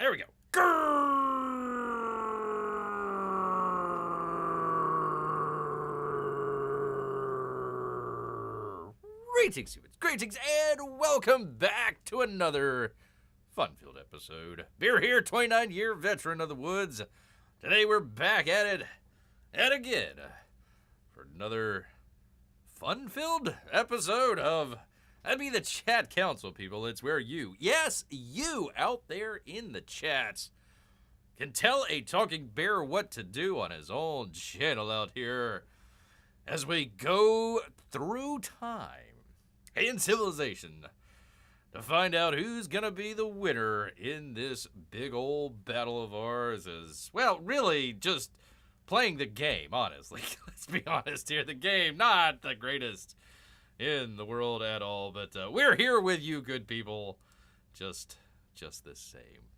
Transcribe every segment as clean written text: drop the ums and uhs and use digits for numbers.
There we go. Grrrrr. Greetings, humans. Greetings, and welcome back to another fun-filled episode. Bear here, 29-year veteran of the woods. Today we're back at it, and again, for another fun-filled episode of... That'd be the Chat Council, people. It's where you, yes, you out there in the chats, can tell a talking bear what to do on his own channel out here as we go through time and civilization to find out who's going to be the winner in this big old battle of ours as, well, really just playing the game, honestly. Let's be honest here. The game, not the greatest in the world at all, but we're here with you, good people, just the same.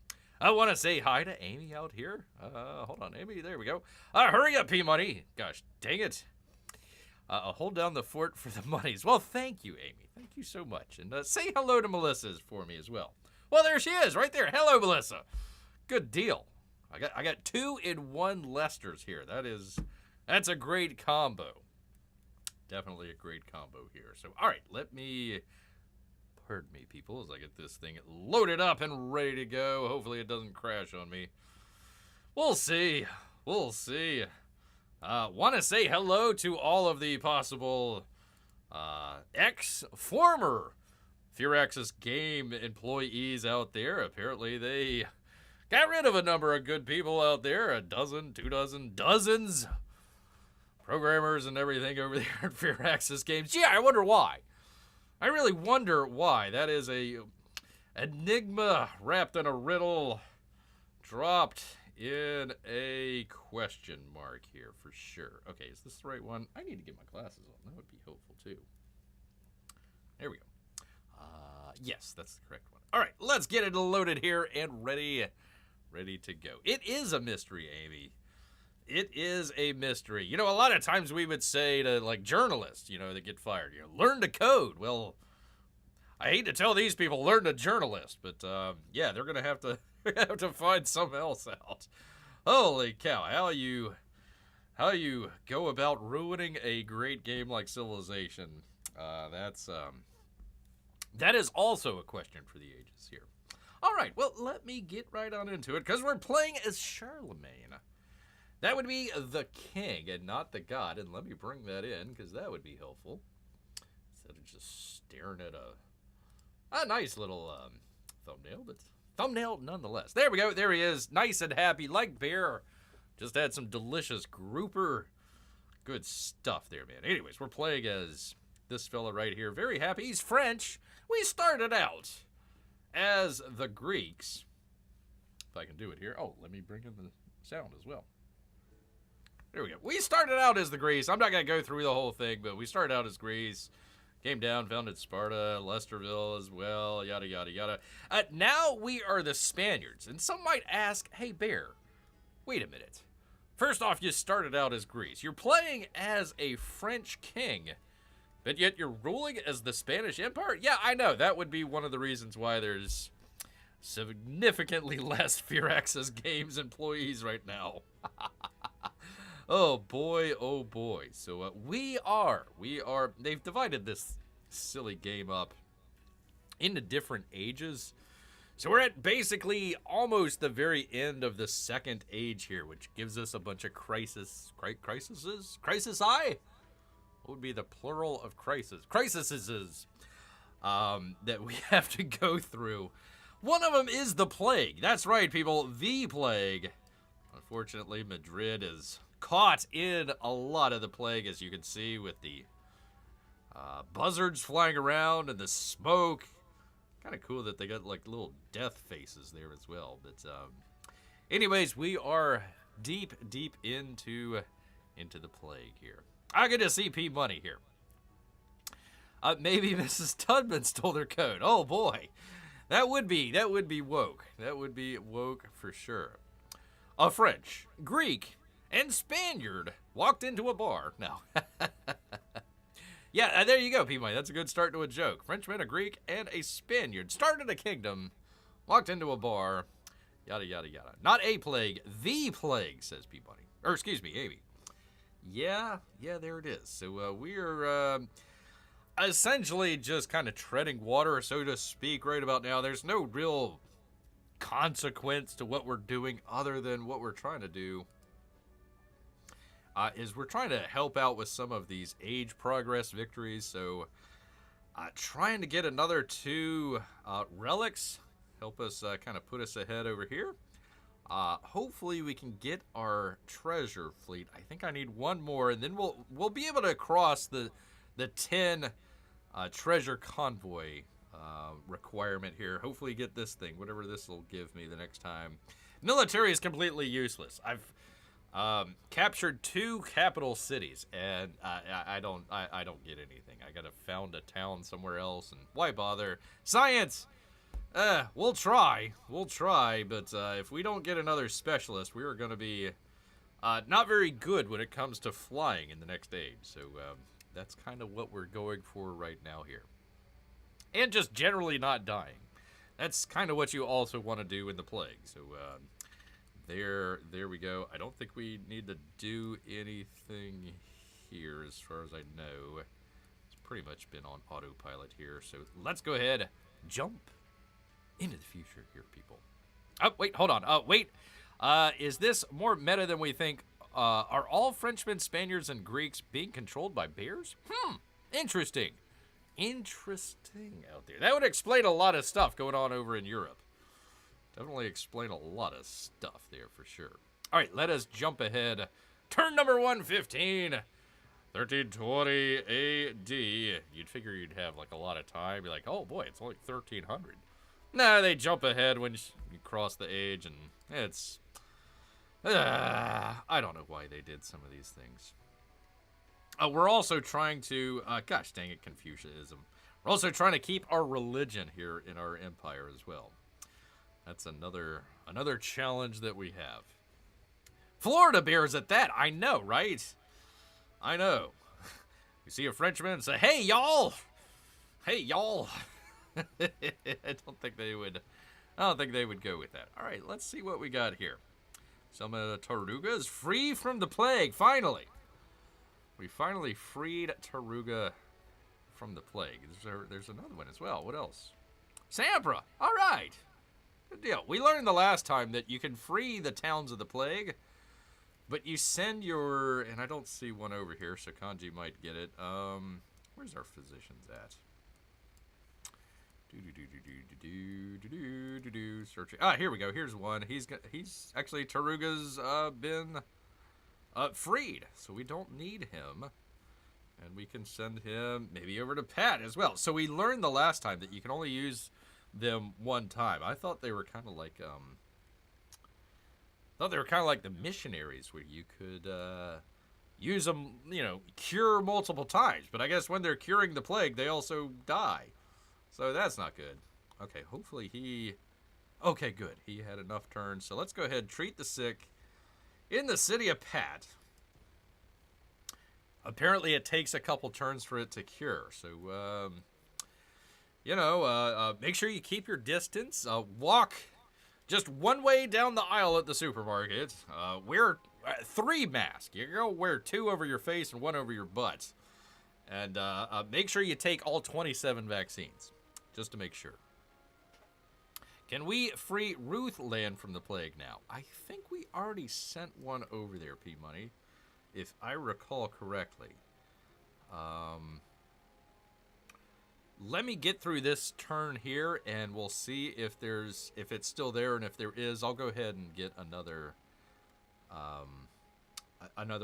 I want to say hi to Amy out here. Hold on, Amy, there we go. Hurry up, P-Money. Gosh, dang it. Hold down the fort for the monies. Well, thank you, Amy. Thank you so much. And say hello to Melissa for me as well. Well, there she is, right there. Hello, Melissa. Good deal. I got 2-in-1 Lesters here. That's a great combo. Definitely a great combo here. So, all right, pardon me, people, as I get this thing loaded up and ready to go. Hopefully it doesn't crash on me. We'll see. Want to say hello to all of the possible former Firaxis game employees out there. Apparently they got rid of a number of good people out there. A dozen, 2 dozen, dozens. Programmers and everything over there at Firaxis Games. Yeah, I wonder why. I really wonder why. That is a enigma wrapped in a riddle, dropped in a question mark here for sure. Okay, is this the right one? I need to get my glasses on. That would be helpful too. There we go. Yes, that's the correct one. All right, let's get it loaded here and ready to go. It is a mystery, Amy. It is a mystery. You know, a lot of times we would say to, like, journalists, that get fired, learn to code. Well, I hate to tell these people, learn to journalist, but, yeah, they're going to have to find something else out. Holy cow, how you go about ruining a great game like Civilization, that is also a question for the ages here. All right, well, let me get right on into it, because we're playing as Charlemagne. That would be the king and not the god. And let me bring that in because that would be helpful. Instead of just staring at a nice little thumbnail, but thumbnail nonetheless. There we go. There he is. Nice and happy like bear. Just had some delicious grouper. Good stuff there, man. Anyways, we're playing as this fella right here. Very happy. He's French. We started out as the Greeks. If I can do it here. Oh, let me bring in the sound as well. There we go. We started out as the Greece. I'm not going to go through the whole thing, but we started out as Greece. Came down, founded Sparta, Lesterville as well, yada, yada, yada. Now we are the Spaniards. And some might ask, hey, Bear, wait a minute. First off, you started out as Greece. You're playing as a French king, but yet you're ruling as the Spanish Empire? Yeah, I know. That would be one of the reasons why there's significantly less Firaxis Games employees right now. Oh boy, oh boy. So they've divided this silly game up into different ages. So we're at basically almost the very end of the second age here, which gives us a bunch of crises? What would be the plural of crises? Crisises that we have to go through. One of them is the plague. That's right, people, the plague. Unfortunately, Madrid is caught in a lot of the plague, as you can see, with the buzzards flying around and the smoke. Kind of cool that they got like little death faces there as well. But anyways, we are deep into the plague here. I get to see P-Money here. Maybe Mrs. Tudman stole their code. Oh boy, that would be woke. That would be woke for sure. A French, Greek, and Spaniard walked into a bar. No. Yeah, there you go, P-Money. That's a good start to a joke. Frenchman, a Greek, and a Spaniard started a kingdom, walked into a bar, Yada, yada, yada. Not a plague, the plague, says Peabody. Or, excuse me, Amy. Yeah, there it is. So we're essentially just kind of treading water, so to speak, right about now. There's no real consequence to what we're doing other than what we're trying to do. Is we're trying to help out with some of these age progress victories. So trying to get another 2 relics. Help us kind of put us ahead over here. Hopefully we can get our treasure fleet. I think I need 1 more, and then we'll be able to cross the 10 treasure convoy requirement here. Hopefully get this thing, whatever this will give me the next time. Military is completely useless. I've captured 2 capital cities, and I don't get anything. I gotta found a town somewhere else, and why bother? Science. We'll try, but if we don't get another specialist, we are going to be not very good when it comes to flying in the next age. So that's kind of what we're going for right now here. And just generally not dying. That's kind of what you also want to do in the plague. So there we go. I don't think we need to do anything here as far as I know. It's pretty much been on autopilot here. So let's go ahead, jump into the future here, people. Oh, wait, hold on. Wait. Is this more meta than we think? Are all Frenchmen, Spaniards, and Greeks being controlled by bears? Interesting. Interesting out there. That would explain a lot of stuff going on over in Europe. Definitely explain a lot of stuff there for sure. All right, let us jump ahead. Turn number 115. 1320 AD. You'd figure you'd have like a lot of time. Be like, oh boy, it's only 1300. Nah, they jump ahead when you cross the age, and it's... I don't know why they did some of these things. We're also trying to... gosh dang it, Confucianism. We're also trying to keep our religion here in our empire as well. That's another challenge that we have. Florida bears at that, I know, right? I know. You see a Frenchman and say, hey, y'all! Hey, y'all! I don't think they would go with that. All right, let's see what we got here. Some Tarugas free from the plague. Finally, we finally freed Taruga from the plague. There's another one as well. What else? Sampra. All right, good deal. We learned the last time that you can free the towns of the plague, but you send your, and I don't see one over here, so Kanji might get it. Where's our physicians at? Searching. Here we go. Here's one. He's actually Taruga's been freed, so we don't need him, and we can send him maybe over to Pat as well. So we learned the last time that you can only use them 1 time. I thought they were kind of like the missionaries, where you could use them, cure multiple times. But I guess when they're curing the plague, they also die. So that's not good. Okay, hopefully he... Okay, good. He had enough turns. So let's go ahead and treat the sick in the city of Pat. Apparently it takes a couple turns for it to cure. So, make sure you keep your distance. Walk just 1 way down the aisle at the supermarket. Wear 3 masks. You go wear 2 over your face and 1 over your butt. And make sure you take all 27 vaccines. Just to make sure. Can we free Ruth land from the plague now? I think we already sent one over there, P-Money, if I recall correctly. Let me get through this turn here, and we'll see if it's still there, and if there is, I'll go ahead and get another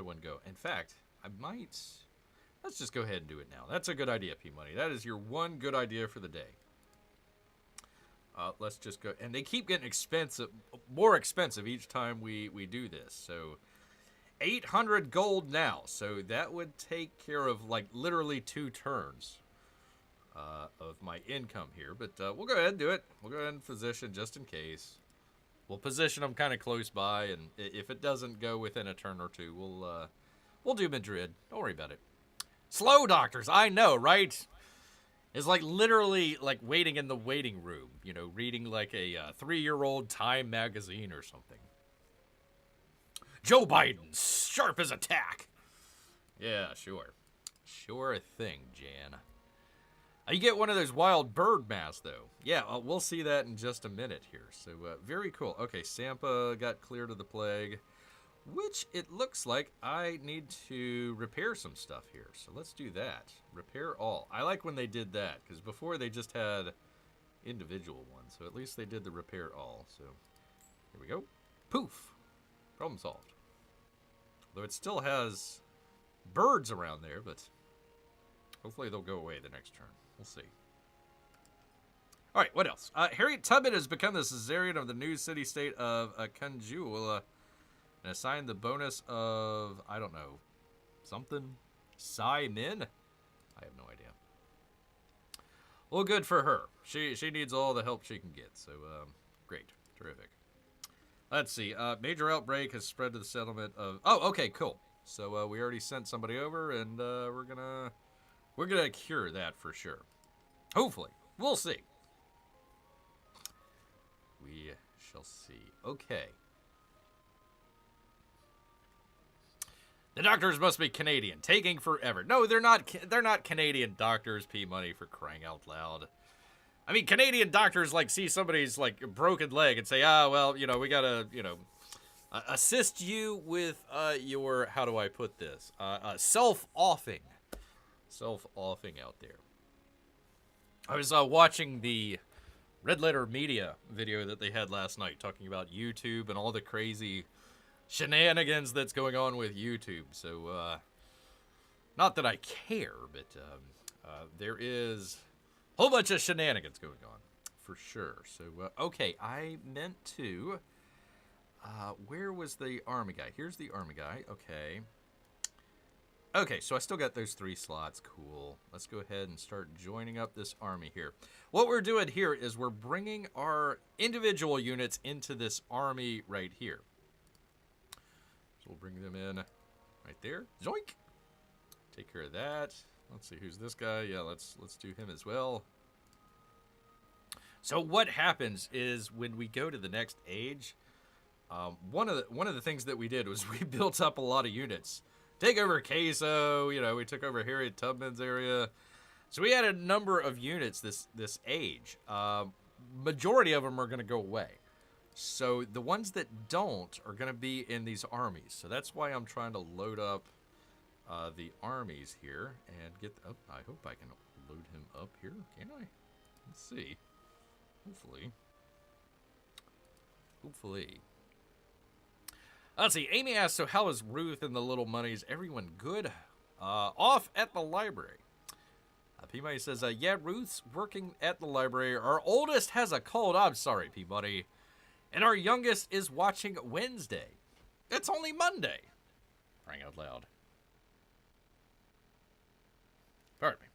one go. In fact, I might... Let's just go ahead and do it now. That's a good idea, P-Money. That is your one good idea for the day. Let's just go. And they keep getting more expensive each time we do this. So 800 gold now. So that would take care of like literally 2 turns of my income here. But we'll go ahead and do it. We'll go ahead and position just in case. We'll position them kind of close by. And if it doesn't go within a turn or 2, we'll do Madrid. Don't worry about it. Slow doctors, I know, right? It's like literally like waiting in the waiting room, you know, reading like a 3-year-old Time magazine or something. Joe Biden, sharp as a tack. Yeah, sure. Sure thing, Jan. You get one of those wild bird masks, though. Yeah, we'll see that in just a minute here. So, very cool. Okay, Sampa got cleared of the plague, which it looks like I need to repair some stuff here. So let's do that. Repair all. I like when they did that, because before they just had individual ones. So at least they did the repair all. So here we go. Poof. Problem solved. Though it still has birds around there, but hopefully they'll go away the next turn. We'll see. All right, what else? Harriet Tubman has become the Caesarean of the new city-state of Conjul and assigned the bonus of, I don't know, something? Psy Min? I have no idea. Well, good for her. She needs all the help she can get, so great. Terrific. Let's see. Major outbreak has spread to the settlement of... Oh, okay, cool. So we already sent somebody over, and we're gonna cure that for sure. Hopefully. We'll see. We shall see. Okay. The doctors must be Canadian, taking forever. No, they're not. They're not Canadian doctors. P money, for crying out loud. I mean, Canadian doctors like see somebody's like broken leg and say, well, you know, we gotta, you know, assist you with your, how do I put this, self-offing out there. I was watching the Red Letter Media video that they had last night talking about YouTube and all the crazy shenanigans that's going on with YouTube. So, not that I care, but there is a whole bunch of shenanigans going on, for sure. So, okay, I meant to... where was the army guy? Here's the army guy. Okay. Okay, so I still got those 3 slots. Cool. Let's go ahead and start joining up this army here. What we're doing here is we're bringing our individual units into this army right here. So we'll bring them in right there. Zoink! Take care of that. Let's see, who's this guy? Yeah, let's do him as well. So what happens is when we go to the next age, one of the things that we did was we built up a lot of units. Take over Queso, you know, we took over Harriet Tubman's area. So we had a number of units this age. Majority of them are going to go away. So the ones that don't are going to be in these armies. So that's why I'm trying to load up the armies here and get... Oh, I hope I can load him up here. Can I? Let's see. Hopefully. Let's see. Amy asks, so how is Ruth and the Little Moneys? Everyone good? Off at the library. P-Money says, yeah, Ruth's working at the library. Our oldest has a cold. I'm sorry, P-Money. And our youngest is watching Wednesday. It's only Monday. Crying out loud. Pardon me.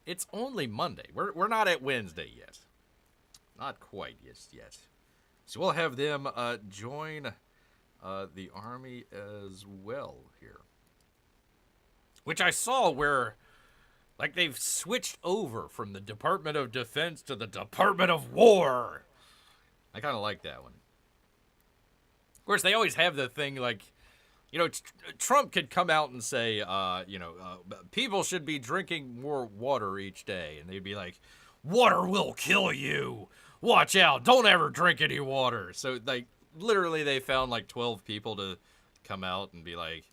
It's only Monday. We're not at Wednesday yet. Not quite yet. So we'll have them join the army as well here. Which I saw where, like, they've switched over from the Department of Defense to the Department of War. I kind of like that one. Of course, they always have the thing, like, you know, Trump could come out and say, people should be drinking more water each day. And they'd be like, water will kill you. Watch out. Don't ever drink any water. So, like, literally they found, like, 12 people to come out and be like,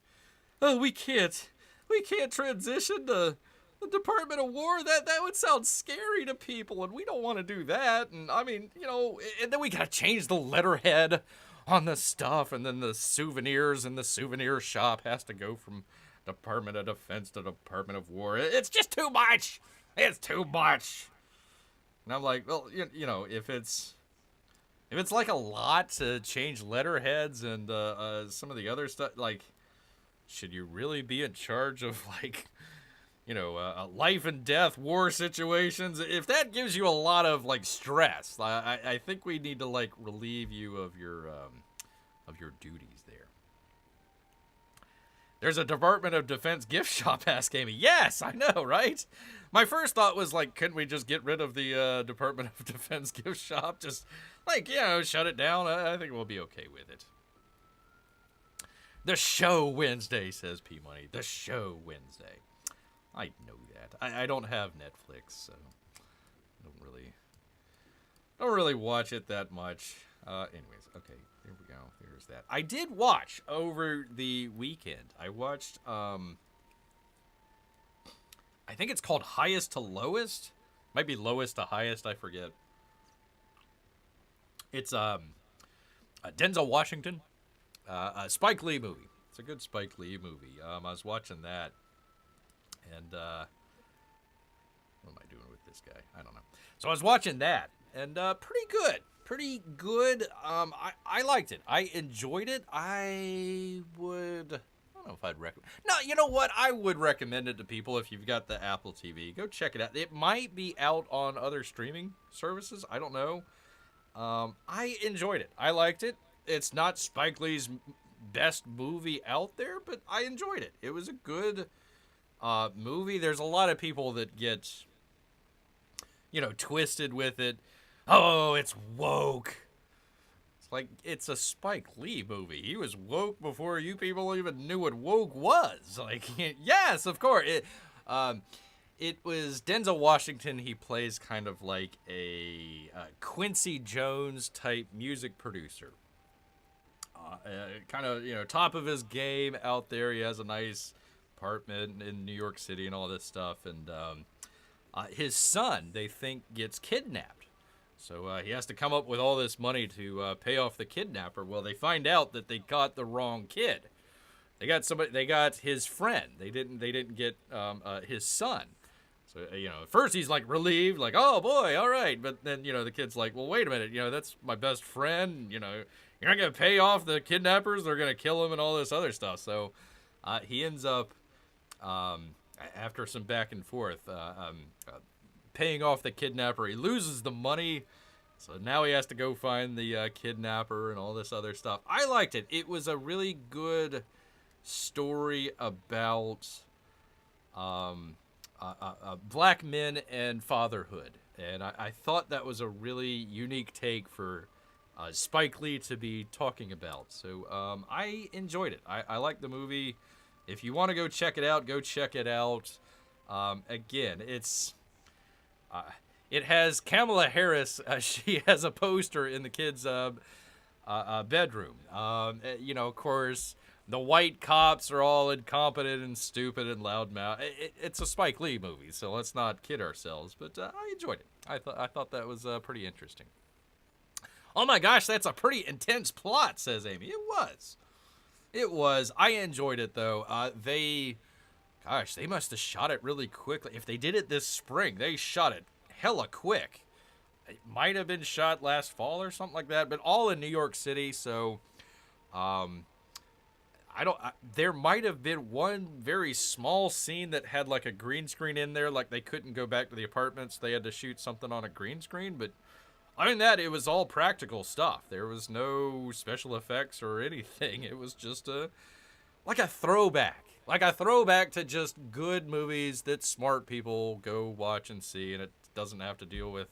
oh, we can't transition to the Department of War. That would sound scary to people, and we don't want to do that. And, I mean, you know, and then we got to change the letterhead on the stuff, and then the souvenirs in the souvenir shop has to go from Department of Defense to Department of War. It's just too much. It's too much. And I'm like, well, you know, if it's like a lot to change letterheads and some of the other stuff, like, should you really be in charge of, like, you know, life and death war situations? If that gives you a lot of, like, stress, I think we need to, like, relieve you of your duties there. There's a Department of Defense gift shop, ask Amy. Yes, I know, right? My first thought was like, couldn't we just get rid of the Department of Defense gift shop? Just like, shut it down. I think we'll be okay with it. The Show Wednesday, says P Money. The Show Wednesday. I know that. I don't have Netflix, so don't really watch it that much. Anyways, okay, there we go. There's that. I did watch over the weekend. I watched I think it's called Highest to Lowest. Might be Lowest to Highest, I forget. It's Denzel Washington. A Spike Lee movie. It's a good Spike Lee movie. I was watching that, and what am I doing with this guy? I don't know. So I was watching that, and pretty good. I liked it. I enjoyed it. I don't know if I'd recommend. No, you know what? I would recommend it to people if you've got the Apple TV. Go check it out. It might be out on other streaming services. I don't know. I enjoyed it. I liked it. It's not Spike Lee's best movie out there, but I enjoyed it. It was a good movie. There's a lot of people that get, twisted with it. Oh, it's woke. It's like, it's a Spike Lee movie. He was woke before you people even knew what woke was. Like, yes, of course. It was Denzel Washington. He plays kind of like a Quincy Jones type music producer. Kind of, top of his game out there. He has a nice apartment in New York City and all this stuff. And his son, they think, gets kidnapped. So he has to come up with all this money to pay off the kidnapper. Well, they find out that they got the wrong kid. They got his friend. They didn't get his son. So, at first he's like relieved, like, oh boy, all right. But then, the kid's like, well, wait a minute, that's my best friend, you're not going to pay off the kidnappers. They're going to kill him and all this other stuff. So he ends up, after some back and forth, paying off the kidnapper. He loses the money. So now he has to go find the kidnapper and all this other stuff. I liked it. It was a really good story about black men and fatherhood. And I thought that was a really unique take for Spike Lee to be talking about. So I enjoyed it. I liked the movie. If you want to go check it out, go check it out. Again, it has Kamala Harris. She has a poster in the kids' bedroom. Of course, the white cops are all incompetent and stupid and loudmouth. It's a Spike Lee movie, so let's not kid ourselves. But I enjoyed it. I thought that was pretty interesting. Oh my gosh, that's a pretty intense plot, says Amy. It was. I enjoyed it, though. They must have shot it really quickly. If they did it this spring, they shot it hella quick. It might have been shot last fall or something like that, but all in New York City, so there might have been one very small scene that had like a green screen in there, like they couldn't go back to the apartments. They had to shoot something on a green screen, but other than that, it was all practical stuff. There was no special effects or anything. It was just like a throwback to just good movies that smart people go watch and see, and it doesn't have to deal with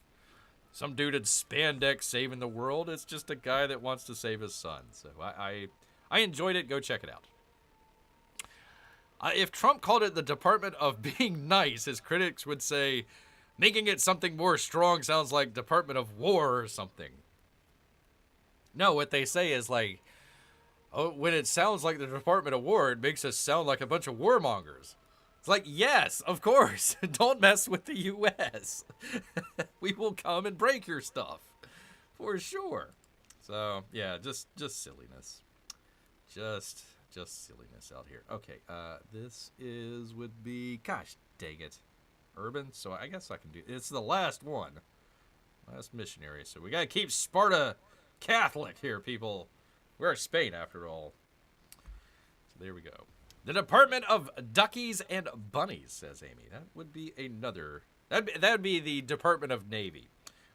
some dude in spandex saving the world. It's just a guy that wants to save his son. So I enjoyed it. Go check it out. If Trump called it the Department of Being Nice, his critics would say making it something more strong sounds like Department of War or something. No, what they say is like, oh, when it sounds like the Department of War, it makes us sound like a bunch of warmongers. It's like, yes, of course. Don't mess with the U.S. We will come and break your stuff. For sure. So, yeah, just silliness. Just silliness out here. Okay, this would be, gosh dang it, Urban. So I guess I can do, it's the last one. Last missionary. So we got to keep Sparta Catholic here, people. We're Spain, after all. So there we go. The Department of Duckies and Bunnies, says Amy. That would be another, that'd be the Department of Navy.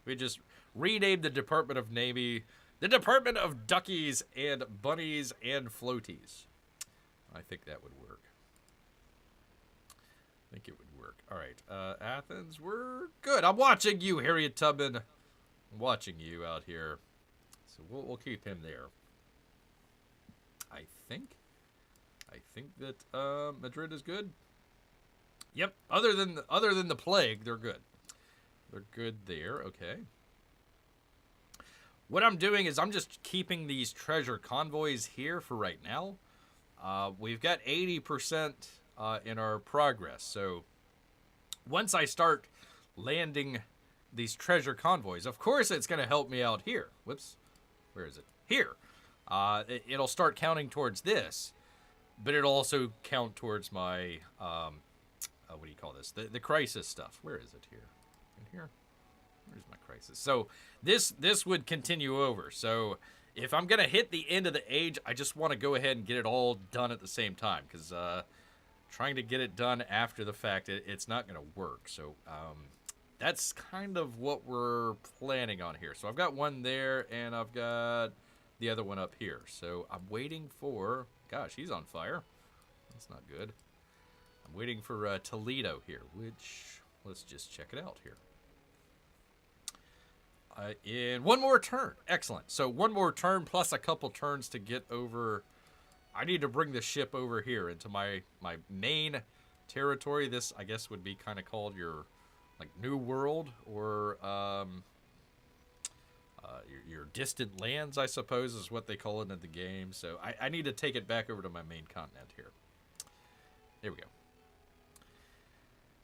We just renamed the Department of Navy the Department of Duckies and Bunnies and Floaties. I think that would work. think it would work. All right, Athens, we're good. I'm watching you, Harriet Tubman. I'm watching you out here. So we'll keep him there. I think that Madrid is good. Yep. Other than the plague, they're good. They're good there. Okay. What I'm doing is I'm just keeping these treasure convoys here for right now. We've got 80% in our progress. So once I start landing these treasure convoys, of course it's going to help me out here. Whoops. Where is it? Here. It'll start counting towards this, but it'll also count towards my, what do you call this? The crisis stuff. Where is it here? In here? Where's my crisis? So this would continue over. So if I'm going to hit the end of the age, I just want to go ahead and get it all done at the same time, because trying to get it done after the fact, it's not going to work. So that's kind of what we're planning on here. So I've got one there, and I've got the other one up here. So I'm waiting for... Gosh, he's on fire. That's not good. I'm waiting for Toledo here, which... Let's just check it out here. In one more turn. Excellent. So one more turn plus a couple turns to get over... I need to bring the ship over here into my main territory. This, I guess, would be kind of called your... like New World, or your distant lands, I suppose, is what they call it in the game. So I need to take it back over to my main continent here. There we go.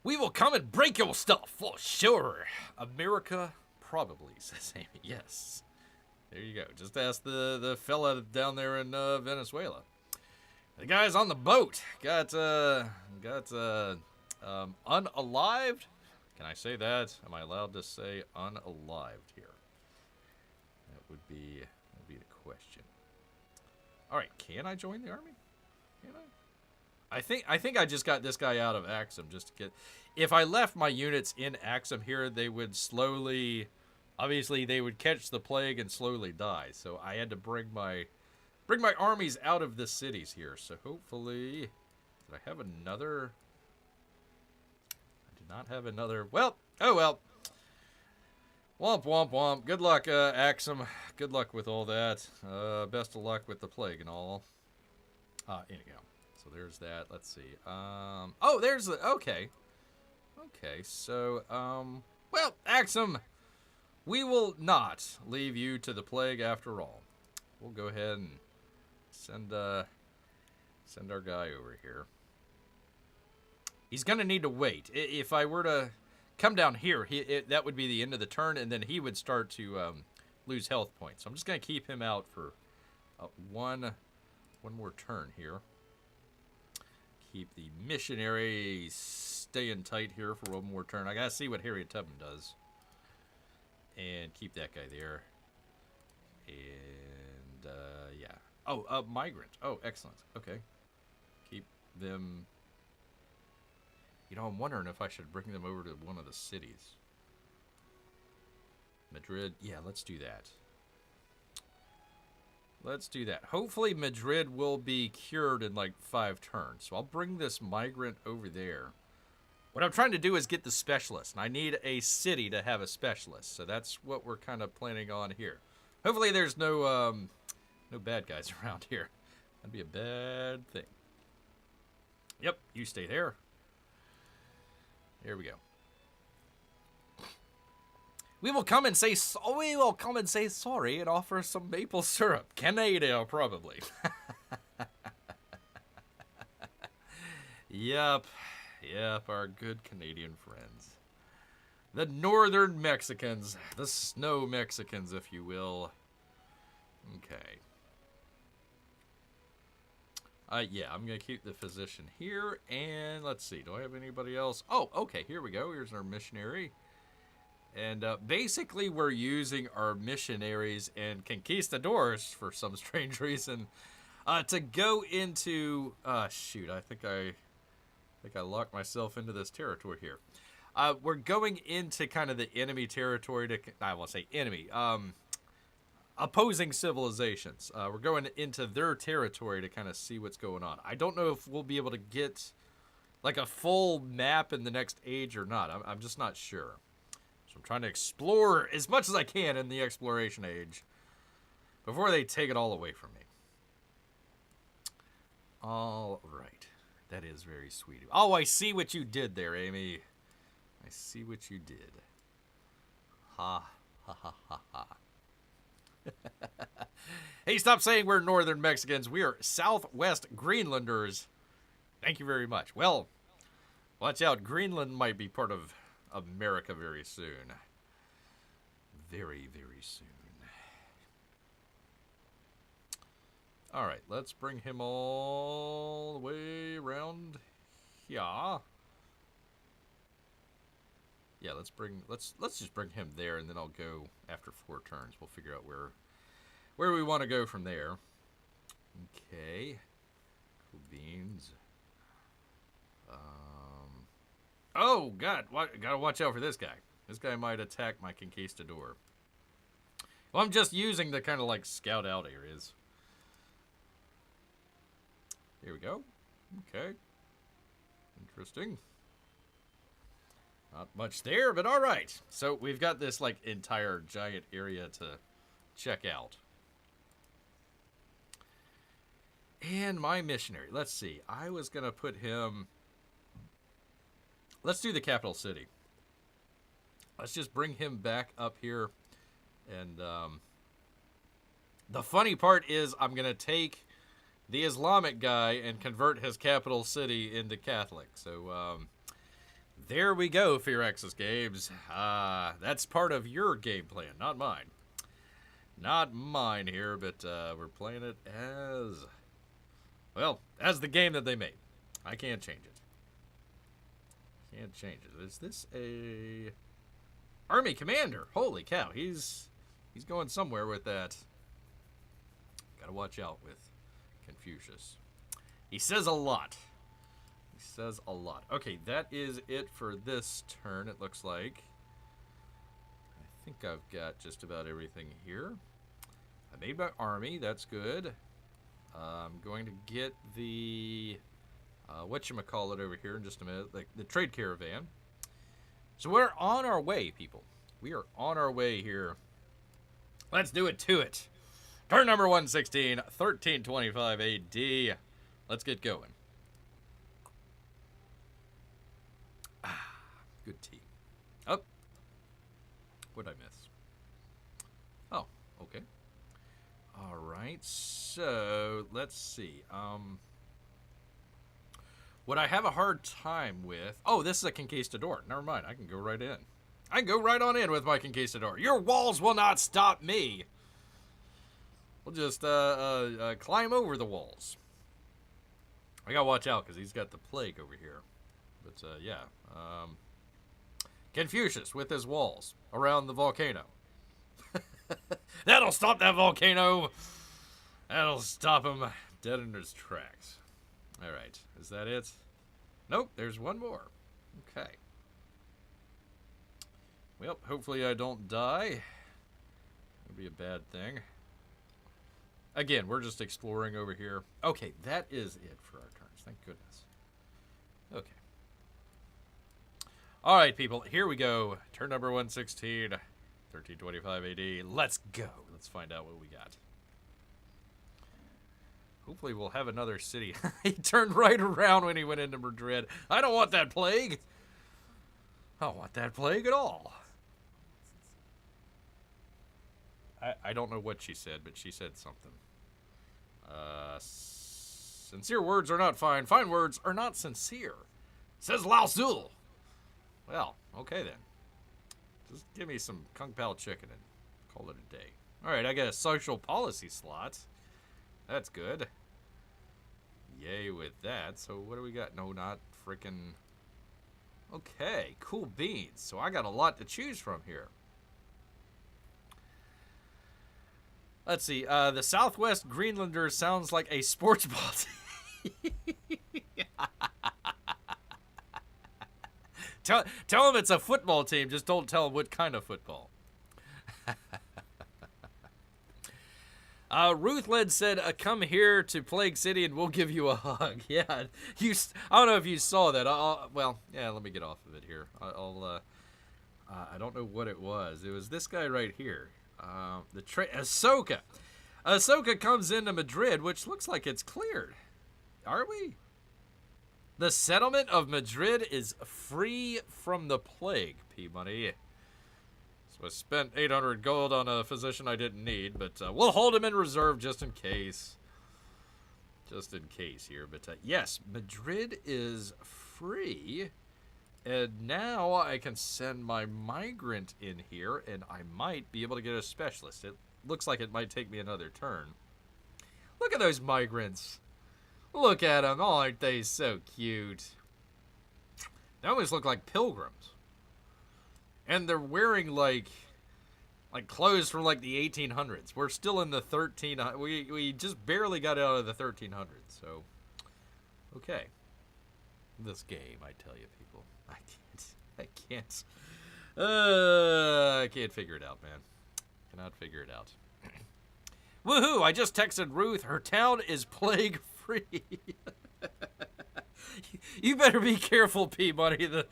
We will come and break your stuff for sure. America, probably, says Amy. Yes. There you go. Just ask the fella down there in Venezuela. The guy's on the boat. Got unalived. Can I say that? Am I allowed to say unalived here? That would be the question. All right, can I join the army? Can I? I think I just got this guy out of Axum just to get... If I left my units in Axum here, they would slowly... Obviously, they would catch the plague and slowly die. So I had to bring my armies out of the cities here. So hopefully... Did I have another... Not have another... Well, oh well. Womp, womp, womp. Good luck, Axum. Good luck with all that. Best of luck with the plague and all. Anyhow. So there's that. Let's see. Oh, there's the... Okay. Okay, so, well, Axum, we will not leave you to the plague after all. We'll go ahead and send our guy over here. He's going to need to wait. If I were to come down here, that would be the end of the turn, and then he would start to lose health points. So I'm just going to keep him out for one more turn here. Keep the missionaries staying tight here for one more turn. I got to see what Harriet Tubman does. And keep that guy there. And, yeah. Oh, migrant. Oh, excellent. Okay. Keep them... You know, I'm wondering if I should bring them over to one of the cities. Madrid. Yeah, let's do that. Let's do that. Hopefully Madrid will be cured in like 5 turns. So I'll bring this migrant over there. What I'm trying to do is get the specialist. And I need a city to have a specialist. So that's what we're kind of planning on here. Hopefully there's no bad guys around here. That'd be a bad thing. Yep, you stay there. Here we go. We will come and say sorry and offer some maple syrup. Canada, probably. Yep, our good Canadian friends. The northern Mexicans, the snow Mexicans, if you will. Okay. Yeah, I'm going to keep the physician here, and let's see, do I have anybody else? Oh, okay, here we go. Here's our missionary. And basically, we're using our missionaries and conquistadors, for some strange reason, to go into... shoot, I think I locked myself into this territory here. We're going into kind of the enemy territory to... I won't say enemy. Opposing civilizations. We're going into their territory to kind of see what's going on. I don't know if we'll be able to get like a full map in the next age or not. I'm just not sure. So I'm trying to explore as much as I can in the exploration age before they take it all away from me. All right. That is very sweet. Oh, I see what you did there, Amy. I see what you did. Ha, ha, ha, ha, ha. Hey, stop saying we're Northern Mexicans. We are Southwest Greenlanders. Thank you very much. Well, watch out. Greenland might be part of America very soon. Very, very soon. All right, let's bring him all the way around here. Yeah, let's just bring him there, and then I'll go after 4 turns. We'll figure out where we want to go from there. Okay. Cool beans. Oh, God. Gotta watch out for this guy. This guy might attack my conquistador. Well, I'm just using the kind of like scout out areas. Here we go. Okay. Interesting. Not much there, but all right. So we've got this like entire giant area to check out. And my missionary. Let's see. I was going to put him... Let's do the capital city. Let's just bring him back up here. And the funny part is I'm going to take the Islamic guy and convert his capital city into Catholic. So there we go, Fearx's Games. That's part of your game plan, not mine. Not mine here, but we're playing it as... Well, as the game that they made. I can't change it. Can't change it. Is this a army commander? Holy cow, he's going somewhere with that. Gotta watch out with Confucius. He says a lot. He says a lot. Okay, that is it for this turn, it looks like. I think I've got just about everything here. I made my army, that's good. I'm going to get the, whatchamacallit over here in just a minute, like the trade caravan. So we're on our way, people. We are on our way here. Let's do it to it. Turn number 116, 1325 AD. Let's get going. Good tea. Oh. What'd I miss? Oh, okay. All right, so let's see. What I have a hard time with... Oh, this is a conquistador. Never mind, I can go right in. I can go right on in with my conquistador. Your walls will not stop me. We'll just climb over the walls. I gotta watch out because he's got the plague over here. But yeah, Confucius with his walls around the volcano. That'll stop that volcano. That'll stop him dead in his tracks. All right, is that it? Nope, there's one more. Okay. Well, hopefully I don't die. That'd be a bad thing. Again, we're just exploring over here. Okay, that is it for our turns. Thank goodness. Okay. All right, people, here we go. Turn number 116, 1325 AD. Let's go. Let's find out what we got. Hopefully we'll have another city. He turned right around when he went into Madrid. I don't want that plague. I don't want that plague at all. I don't know what she said, but she said something. Sincere words are not fine. Fine words are not sincere. Says Lao Zul. Well, okay then. Just give me some Kung Pao chicken and call it a day. Alright, I got a social policy slot. That's good. Yay with that. So what do we got? No, not freaking... Okay, cool beans. So I got a lot to choose from here. Let's see. The Southwest Greenlanders sounds like a sports ball team. Tell them it's a football team. Just don't tell them what kind of football. Ruthled said, come here to Plague City and we'll give you a hug. Yeah, I don't know if you saw that. Well, yeah, let me get off of it here. I don't know what it was. It was this guy right here. Ahsoka. Ahsoka comes into Madrid, which looks like it's cleared. Are we? The settlement of Madrid is free from the plague, P-Money. So I spent 800 gold on a physician I didn't need, but we'll hold him in reserve just in case. Just in case here. But yes, Madrid is free. And now I can send my migrant in here, and I might be able to get a specialist. It looks like it might take me another turn. Look at those migrants. Look at them. Oh, aren't they so cute? They almost look like pilgrims. And they're wearing, like clothes from, like, the 1800s. We're still in the 1300s. We just barely got out of the 1300s, so... Okay. This game, I tell you, people. I can't figure it out, man. Cannot figure it out. Woohoo! I just texted Ruth. Her town is plague-free. You better be careful, P-Money. The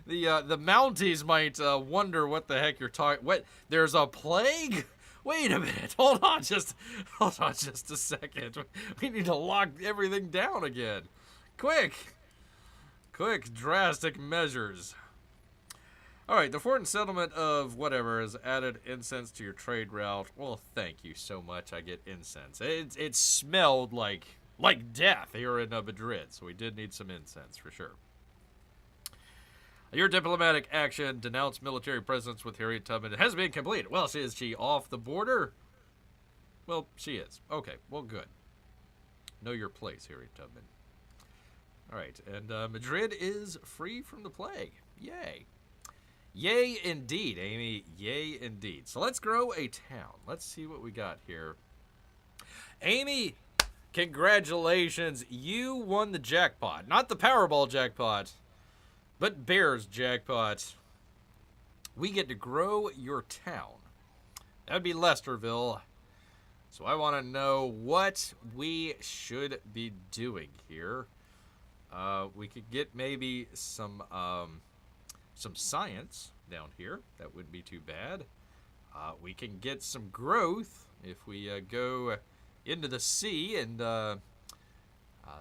Mounties might wonder what the heck you're talking. What? There's a plague? Wait a minute. Hold on just a second. We need to lock everything down again. Quick, drastic measures. All right, the fort and settlement of whatever has added incense to your trade route. Well, thank you so much. I get incense. It smelled like death here in Madrid, so we did need some incense for sure. Your diplomatic action, denounce military presence with Harriet Tubman, has been completed. Well, is she off the border? Well, she is. Okay, well, good. Know your place, Harriet Tubman. All right, and Madrid is free from the plague. Yay. Yay indeed, Amy. Yay indeed. So let's grow a town. Let's see what we got here. Amy, congratulations. You won the jackpot. Not the Powerball jackpot, but Bear's jackpot. We get to grow your town. That would be Lesterville. So I want to know what we should be doing here. We could get maybe some science down here. That wouldn't be too bad. We can get some growth if we go into the sea and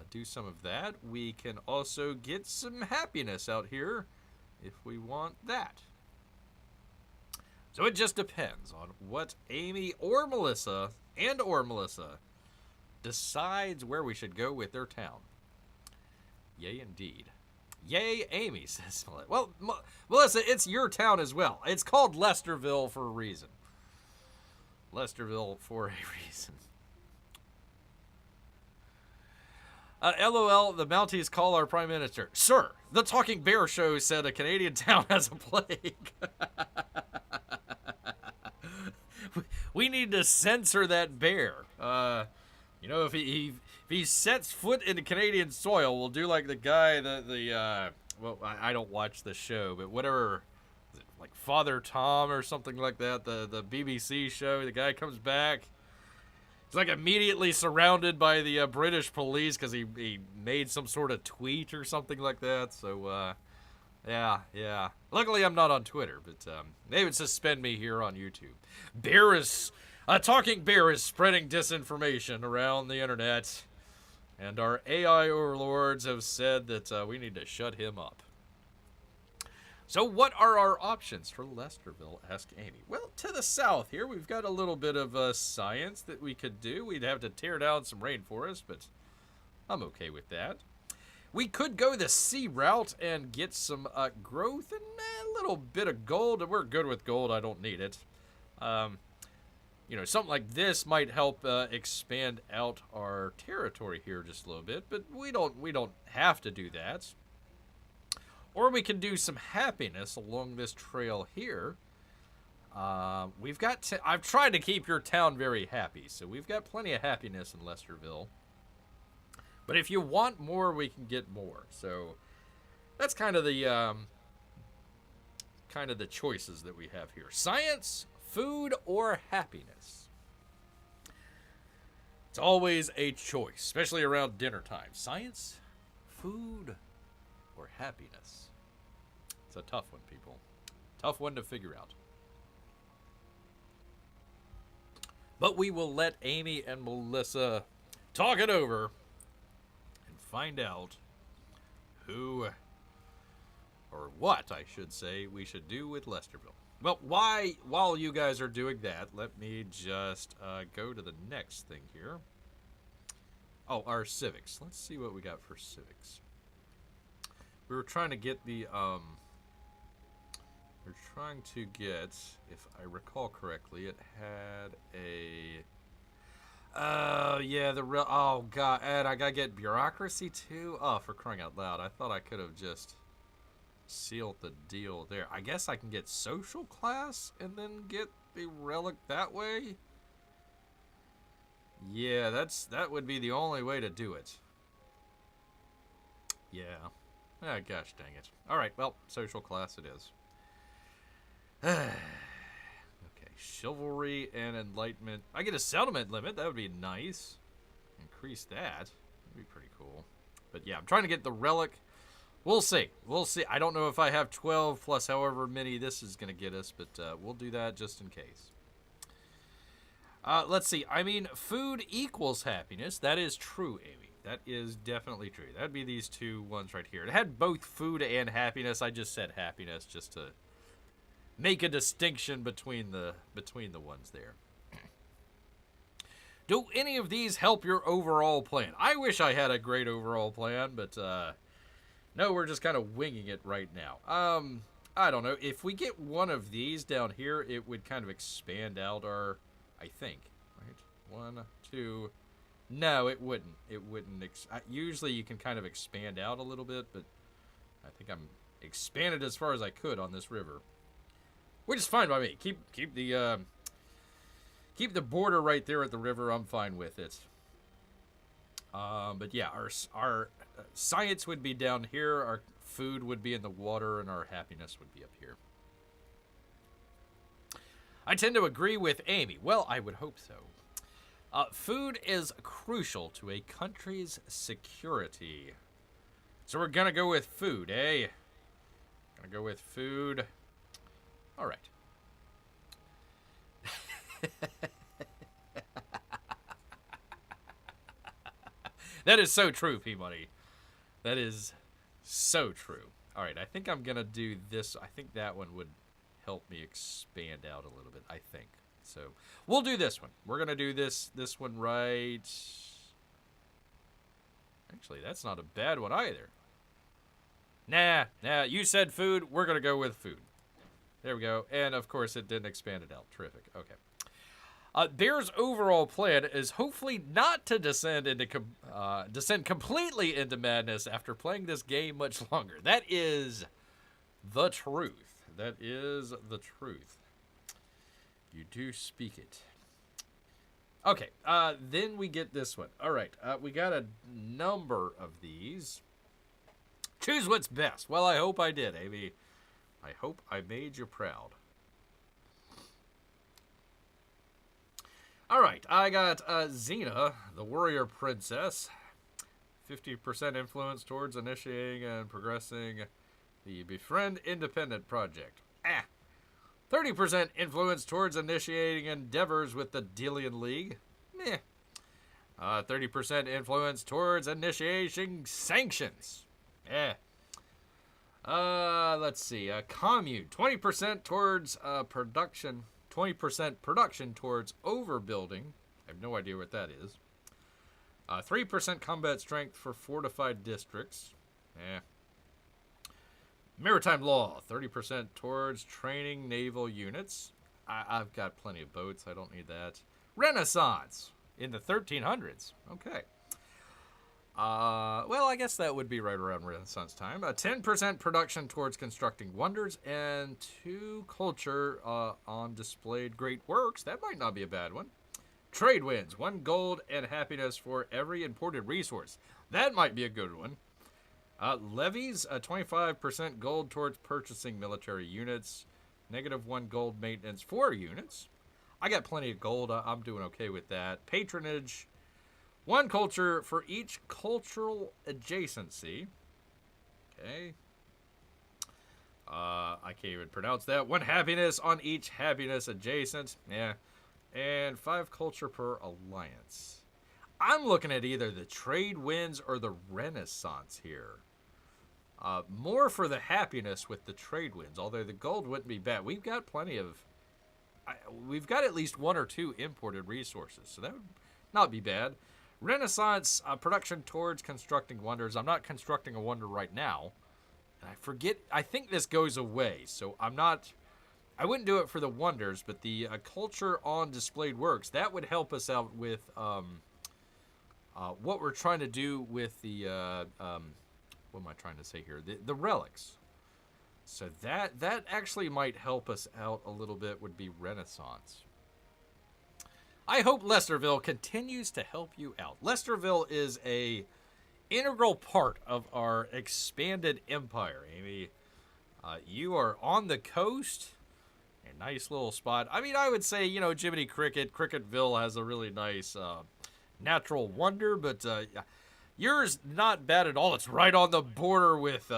do some of that. We can also get some happiness out here if we want that. So it just depends on what Amy or Melissa decides where we should go with their town. Yay, indeed. Yay, Amy, says Melissa. Well, Melissa, it's your town as well. It's called Lesterville for a reason. Lesterville for a reason. LOL, the Mounties call our Prime Minister. Sir, the Talking Bear show said a Canadian town has a plague. We need to censor that bear. If he sets foot into Canadian soil, we'll do like the guy, well, I don't watch the show, but whatever, is it like Father Tom or something like that, the BBC show, the guy comes back. He's like immediately surrounded by the British police because he made some sort of tweet or something like that. So, yeah. Luckily, I'm not on Twitter, but they would suspend me here on YouTube. Talking Bear is spreading disinformation around the internet, and our AI overlords have said that we need to shut him up. So what are our options for Lesterville, asked Amy. Well, to the south here, we've got a little bit of science that we could do. We'd have to tear down some rainforest, but I'm okay with that. We could go the sea route and get some growth and a little bit of gold. We're good with gold. I don't need it. Something like this might help expand out our territory here just a little bit, but we don't have to do that. Or we can do some happiness along this trail here. I've tried to keep your town very happy, so we've got plenty of happiness in Lesterville. But if you want more, we can get more. So that's kind of the choices that we have here: science, food, or happiness. It's always a choice, especially around dinner time. Science, food, or happiness? It's a tough one, people. Tough one to figure out. But we will let Amy and Melissa talk it over and find out who, or what, I should say, we should do with Lesterville. Well, while you guys are doing that, let me just go to the next thing here. Oh, our civics. Let's see what we got for civics. We were trying to get the, we're trying to get, if I recall correctly, it had a, yeah, oh, God, Ed, I gotta get bureaucracy, too? Oh, for crying out loud. I thought I could have just sealed the deal there. I guess I can get social class and then get the relic that way? Yeah, that would be the only way to do it. Yeah. Ah, gosh dang it. Alright, well, social class it is. Okay, chivalry and enlightenment. I get a settlement limit. That would be nice. Increase that. That'd be pretty cool. But yeah, I'm trying to get the relic. We'll see. We'll see. I don't know if I have 12 plus however many this is going to get us, but we'll do that just in case. Let's see. I mean, food equals happiness. That is true, Amy. That is definitely true. That'd be these two ones right here. It had both food and happiness. I just said happiness just to make a distinction between the ones there. Do any of these help your overall plan? I wish I had a great overall plan, but no, we're just kind of winging it right now. I don't know. If we get one of these down here, it would kind of expand out our, I think, right? 1, 2. No, it wouldn't. It wouldn't. Usually you can kind of expand out a little bit, but I think I'm expanded as far as I could on this river. Which is fine by me. Keep the border right there at the river. I'm fine with it. But yeah, our science would be down here. Our food would be in the water, and our happiness would be up here. I tend to agree with Amy. Well, I would hope so. Food is crucial to a country's security. So we're gonna go with food, eh? Gonna go with food. All right. That is so true, P-Money. That is so true. All right, I think I'm going to do this. I think that one would help me expand out a little bit, I think. So we'll do this one. We're going to do this one right. Actually, that's not a bad one either. Nah, you said food. We're going to go with food. There we go. And, of course, it didn't expand it out. Terrific. Okay. Bear's overall plan is hopefully not to descend completely into madness after playing this game much longer. That is the truth. That is the truth. You do speak it. Okay, then we get this one. All right, we got a number of these. Choose what's best. Well, I hope I did, Amy. I hope I made you proud. All right, I got Xena, the warrior princess. 50% influence towards initiating and progressing the Befriend Independent project. 30% influence towards initiating endeavors with the Delian League. 30% influence towards initiating sanctions. Let's see. Commune. 20% towards production. 20% production towards overbuilding. I have no idea what that is. 3% combat strength for fortified districts. Maritime law. 30% towards training naval units. I've got plenty of boats. I don't need that. Renaissance. In the 1300s. Okay. Well, I guess that would be right around Renaissance time. 10% production towards constructing wonders, and 2 culture on displayed great works. That might not be a bad one. Trade winds, 1 gold and happiness for every imported resource. That might be a good one. Levies, 25% gold towards purchasing military units. -1 gold maintenance for units. I got plenty of gold. I'm doing okay with that. Patronage. 1 culture for each cultural adjacency. Okay. I can't even pronounce that. 1 happiness on each happiness adjacent. Yeah. And 5 culture per alliance. I'm looking at either the trade winds or the Renaissance here. More for the happiness with the trade winds, although the gold wouldn't be bad. We've got plenty of... we've got at least 1 or 2 imported resources, so that would not be bad. Renaissance, production towards constructing wonders. I'm not constructing a wonder right now. And I forget, I think this goes away, so I wouldn't do it for the wonders, but the culture on displayed works, that would help us out with what we're trying to do with the, what am I trying to say here? The relics. So that actually might help us out a little bit, would be Renaissance. I hope Lesterville continues to help you out. Lesterville is a integral part of our expanded empire, Amy. You are on the coast. A nice little spot. I mean, I would say, you know, Jiminy Cricket, Cricketville has a really nice natural wonder, but yours not bad at all. It's right on the border with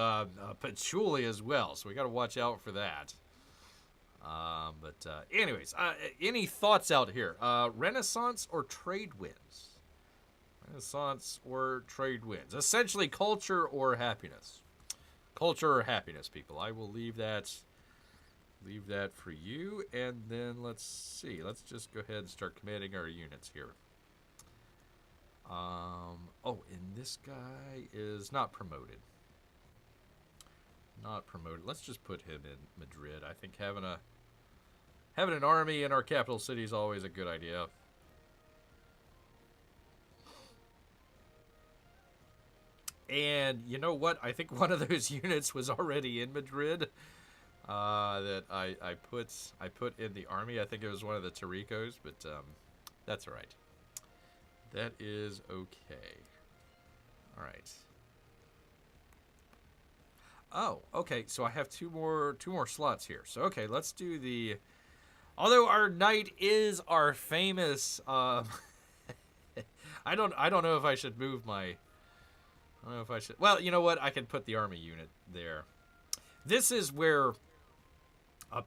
Patchouli as well, so we got to watch out for that. Anyways, any thoughts out here? Renaissance or trade winds? Renaissance or trade winds? Essentially, culture or happiness. Culture or happiness, people. I will leave that for you, and then let's see. Let's just go ahead and start commanding our units here. Oh, and this guy is not promoted. Not promoted. Let's just put him in Madrid. I think having an army in our capital city is always a good idea. And you know what? I think one of those units was already in Madrid. That I put in the army. I think it was one of the Taricos, but that's all right. That is okay. All right. Oh, okay. So I have two more slots here. So okay, let's do the. Although our knight is our famous. I don't know if I should move my. I don't know if I should. Well, you know what? I can put the army unit there. This is where.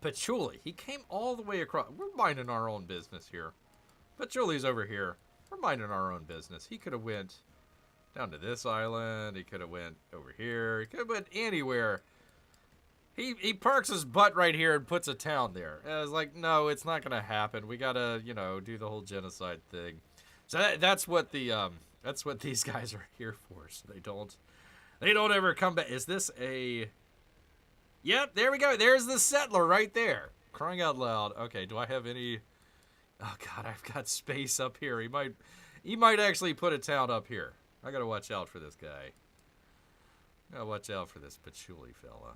Patchouli. He came all the way across. We're minding our own business here. Patchouli's over here. We're minding our own business. He could have went down to this island. He could have went over here. He could have went anywhere. He parks his butt right here and puts a town there. And I was like, no, it's not gonna happen. We gotta, you know, do the whole genocide thing. So that's what these guys are here for. So they don't ever come back. Is this a? Yep, there we go. There's the settler right there. Crying out loud. Okay, do I have any? Oh God, I've got space up here. He might actually put a town up here. I gotta watch out for this guy. Gotta watch out for this Patchouli fella.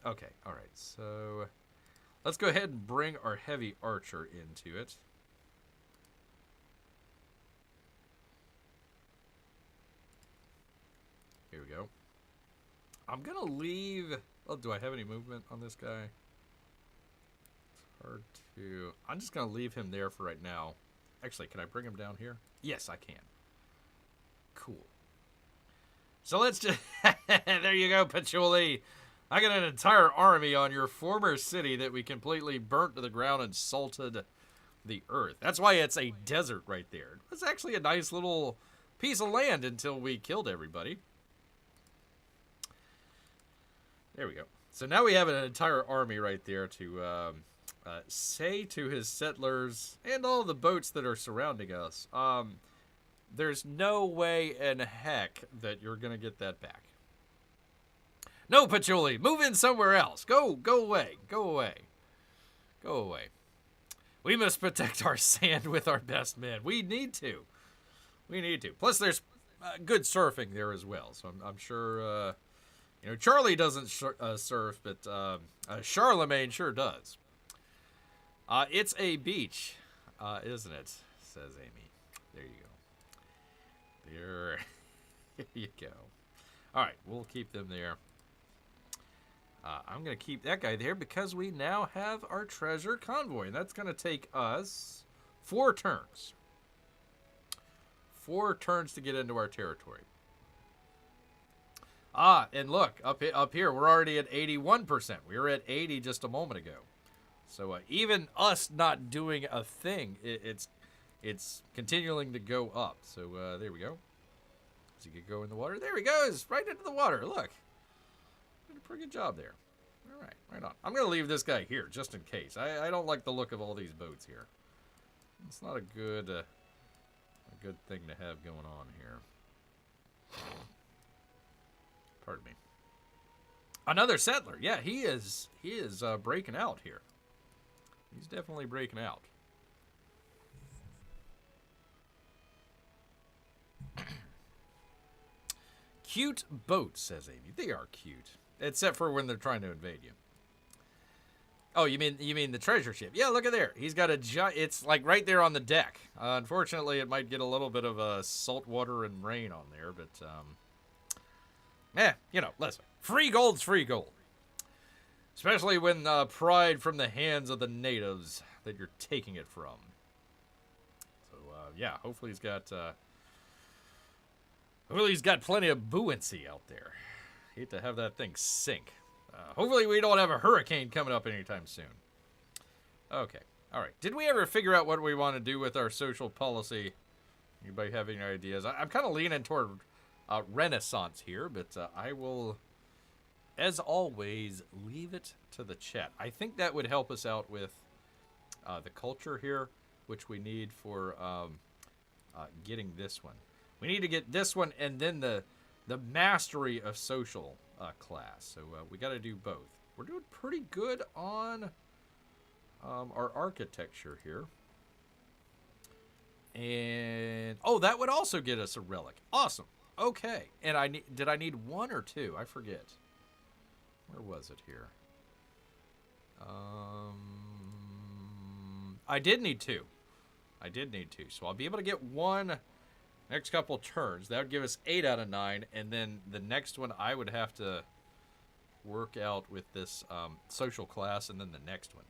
Okay, all right. So let's go ahead and bring our heavy archer into it. Here we go. I'm gonna leave. Oh, do I have any movement on this guy? Hard to. I'm just gonna leave him there for right now. Actually, can I bring him down here? Yes, I can. Cool. So let's just. There you go, Patchouli. I got an entire army on your former city that we completely burnt to the ground and salted the earth. That's why it's a desert right there. It's actually a nice little piece of land until we killed everybody. There we go. So now we have an entire army right there to say to his settlers and all the boats that are surrounding us, there's no way in heck that you're going to get that back. No, Patchouli, move in somewhere else. Go away. Go away. Go away. We must protect our sand with our best men. We need to. We need to. Plus, there's good surfing there as well. So I'm sure, you know, Charlie doesn't surf, but Charlemagne sure does. It's a beach, isn't it? Says Amy. There you go. There you go. All right, we'll keep them there. I'm going to keep that guy there because we now have our treasure convoy. And that's going to take us 4 turns. 4 turns to get into our territory. Ah, and look, up here, we're already at 81%. We were at 80 just a moment ago. So even us not doing a thing, it's continuing to go up. So there we go. Does he get go in the water? There he goes, right into the water. Look, did a pretty good job there. All right, right on. I'm going to leave this guy here just in case. I don't like the look of all these boats here. It's not a good thing to have going on here. Pardon me. Another settler. Yeah, he is breaking out here. He's definitely breaking out. Cute boats, says Amy. They are cute, except for when they're trying to invade you. Oh, you mean the treasure ship? Yeah, look at there. He's got a giant. It's like right there on the deck. Unfortunately, it might get a little bit of salt water and rain on there, but you know, listen. Free gold's free gold. Especially when pride from the hands of the natives that you're taking it from. So yeah, hopefully he's got plenty of buoyancy out there. Hate to have that thing sink. Hopefully we don't have a hurricane coming up anytime soon. Okay. All right. Did we ever figure out what we want to do with our social policy? Anybody have any ideas? I'm kind of leaning toward Renaissance here, but I will, as always, leave it to the chat. I think that would help us out with the culture here, which we need for getting this one. We need to get this one and then the mastery of social class. So we got to do both. We're doing pretty good on our architecture here. And oh, that would also get us a relic. Awesome. Okay. And did I need 1 or 2? I forget. Where was it here? I did need 2. I did need 2. So I'll be able to get 1 next couple turns. That would give us 8 out of 9. And then the next one I would have to work out with this social class and then the next one.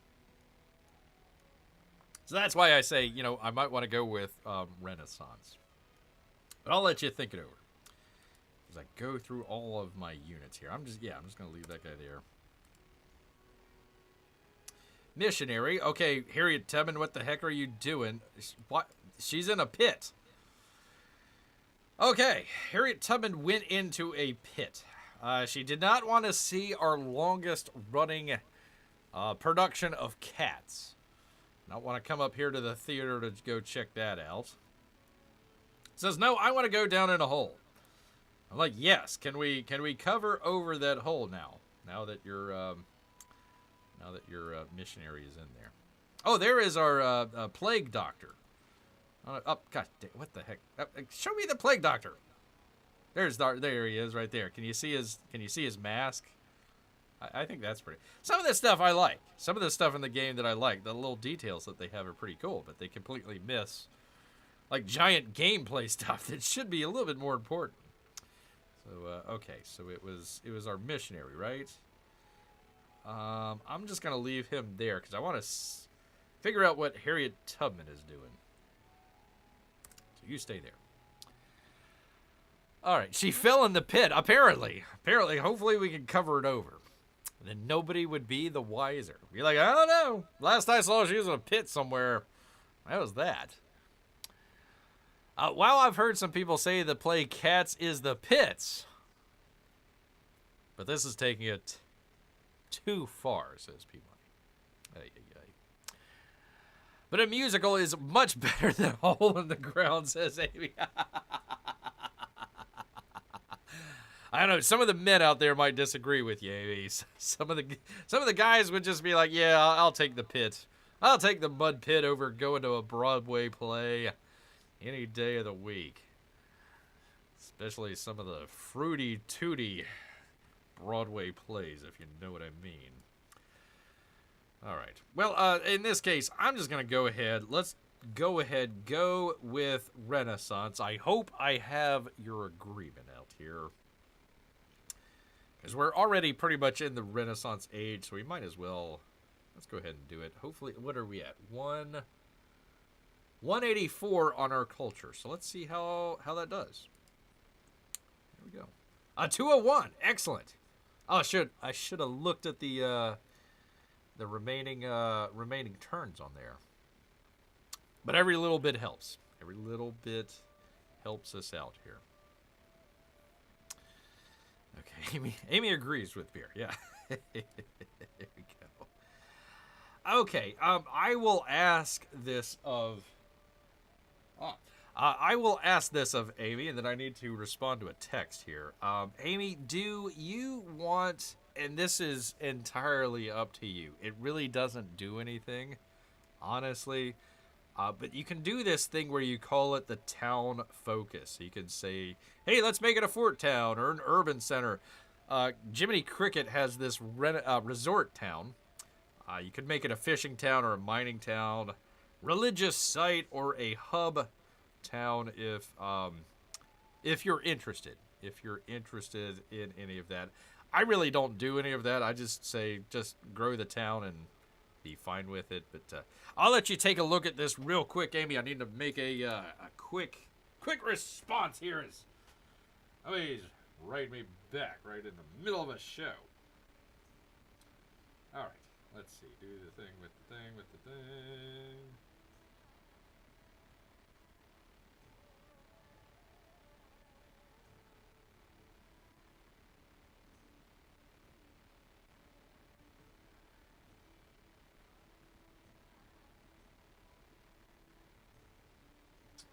So that's why I say, you know, I might want to go with Renaissance. But I'll let you think it over. As I go through all of my units here. I'm just going to leave that guy there. Missionary. Okay, Harriet Tubman, what the heck are you doing? What? She's in a pit. Okay, Harriet Tubman went into a pit. She did not want to see our longest running production of cats. Not want to come up here to the theater to go check that out. Says, no, I want to go down in a hole. I'm like, yes, can we cover over that hole now? Now that your missionary is in there. Oh, there is our plague doctor. Oh, gosh, what the heck? Show me the plague doctor. There he is, right there. Can you see his mask? I think that's pretty. Some of this stuff I like. Some of the stuff in the game that I like, the little details that they have are pretty cool, but they completely miss like giant gameplay stuff that should be a little bit more important. So okay, so it was our missionary, right? I'm just gonna leave him there because I want to figure out what Harriet Tubman is doing. So you stay there. All right, she fell in the pit. Apparently, hopefully we can cover it over. And then nobody would be the wiser. Be like, I don't know. Last I saw, she was in a pit somewhere. That was that. While I've heard some people say the play Cats is the pits, but this is taking it too far, says P Money. But a musical is much better than Hole in the Ground, says Amy. I don't know. Some of the men out there might disagree with you, Amy. Some of the guys would just be like, "Yeah, I'll take the pit. I'll take the mud pit over going to a Broadway play any day of the week." Especially some of the fruity tooty Broadway plays, if you know what I mean. All right. Well, in this case, I'm just going to go ahead. Let's go with Renaissance. I hope I have your agreement out here. Because we're already pretty much in the Renaissance age, so we might as well. Let's go ahead and do it. Hopefully, what are we at? One 184 on our culture. So let's see how that does. Here we go. 201. Excellent. Oh, I should have looked at the remaining turns on there. But every little bit helps. Every little bit helps us out here. Okay, Amy agrees with beer. Yeah. There we go. Okay, I will ask this of Amy, and then I need to respond to a text here. Amy, do you want, and this is entirely up to you, it really doesn't do anything, honestly, but you can do this thing where you call it the town focus. You can say, hey, let's make it a fort town or an urban center. Jiminy Cricket has this resort town. You could make it a fishing town or a mining town, religious site, or a hub town if you're interested. If you're interested in any of that. I really don't do any of that. I just say just grow the town and be fine with it. But I'll let you take a look at this real quick, Amy. I need to make a quick response here. He's writing me back right in the middle of a show. All right. Let's see. Do the thing with the thing with the thing.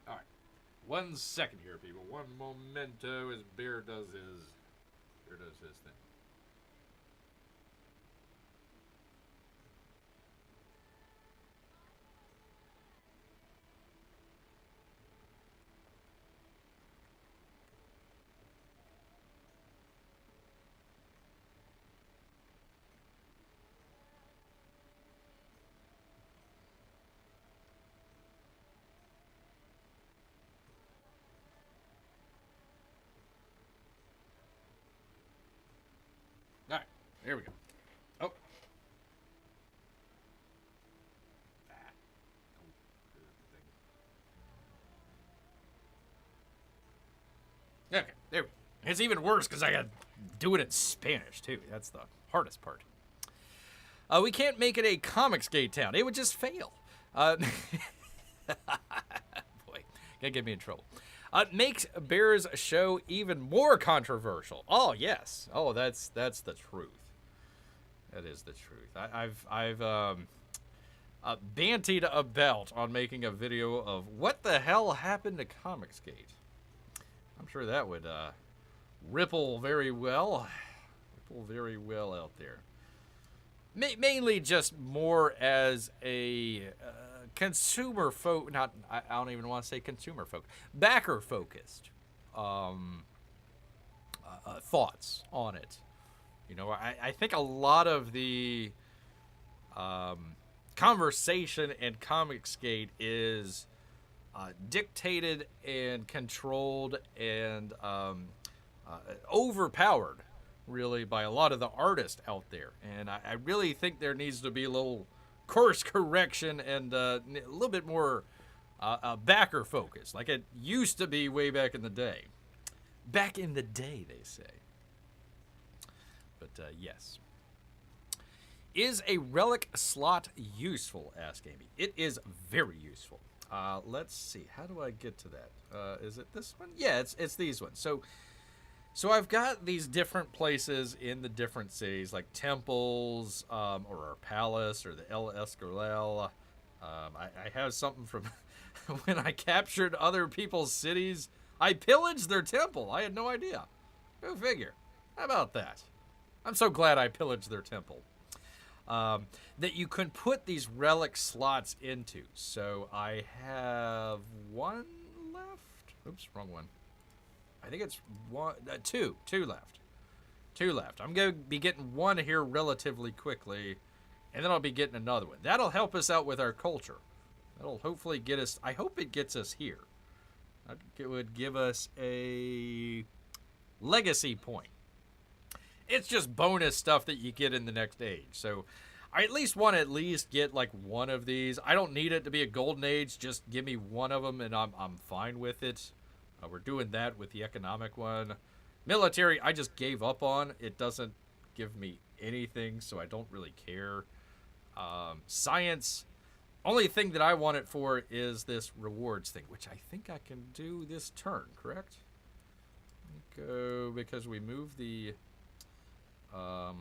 All right. 1 second here, people. One momento as Bear does his thing. All right, here we go. Oh. Okay, there we go. It's even worse because I got to do it in Spanish, too. That's the hardest part. We can't make it a Comicsgate town. It would just fail. Boy, can't get me in trouble. Makes Bear's show even more controversial. Oh, yes. Oh, that's the truth. That is the truth. I've bantied about on making a video of what the hell happened to Comicsgate. I'm sure that would ripple very well out there. Mainly just more as a consumer folk, I don't even want to say consumer folk, backer focused thoughts on it. You know, I think a lot of the conversation in Comicsgate is dictated and controlled and overpowered, really, by a lot of the artists out there. And I really think there needs to be a little course correction and a little bit more backer focus, like it used to be way back in the day. Back in the day, they say. But yes. Is a relic slot useful? Asked Amy. It is very useful. Let's see. How do I get to that? Is it this one? Yeah, it's these ones. So I've got these different places in the different cities, like temples, or our palace, or the El Escorial. I have something from when I captured other people's cities. I pillaged their temple. I had no idea. Go figure. How about that? I'm so glad I pillaged their temple. That you can put these relic slots into. So I have one left. Oops, wrong one. I think it's two left. Two left. I'm going to be getting one here relatively quickly, and then I'll be getting another one. That'll help us out with our culture. That'll hopefully get us, I hope it gets us here. It would give us a legacy point. It's just bonus stuff that you get in the next age. So I at least want to get like one of these. I don't need it to be a golden age. Just give me one of them, and I'm fine with it. We're doing that with the economic one. Military, I just gave up on. It doesn't give me anything, so I don't really care. Science, only thing that I want it for is this rewards thing, which I think I can do this turn, correct? Go, because we move the... or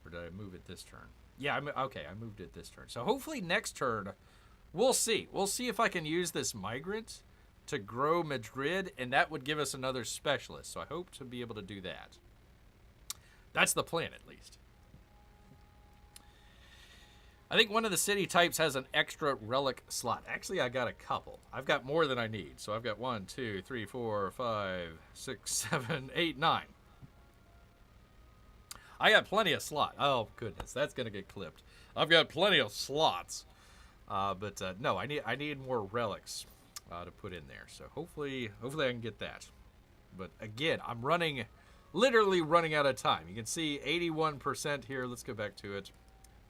did I move it this turn? Yeah, okay, I moved it this turn. So hopefully next turn, we'll see. We'll see if I can use this migrant to grow Madrid, and that would give us another specialist. So I hope to be able to do that. That's the plan, at least. I think one of the city types has an extra relic slot. Actually, I got a couple. I've got more than I need. So I've got 1, 2, 3, 4, 5, 6, 7, 8, 9. I got plenty of slot. Oh, goodness. That's going to get clipped. I've got plenty of slots. But no, I need more relics to put in there. So hopefully I can get that. But again, I'm literally running out of time. You can see 81% here. Let's go back to it.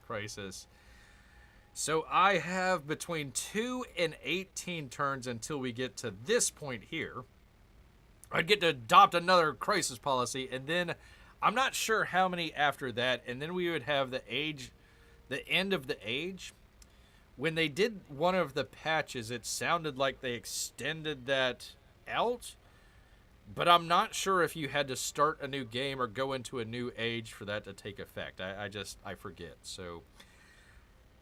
Crisis. So I have between 2 and 18 turns until we get to this point here. I'd get to adopt another crisis policy, and then I'm not sure how many after that, and then we would have the end of the age. When they did one of the patches, it sounded like they extended that out, but I'm not sure if you had to start a new game or go into a new age for that to take effect. I forget. So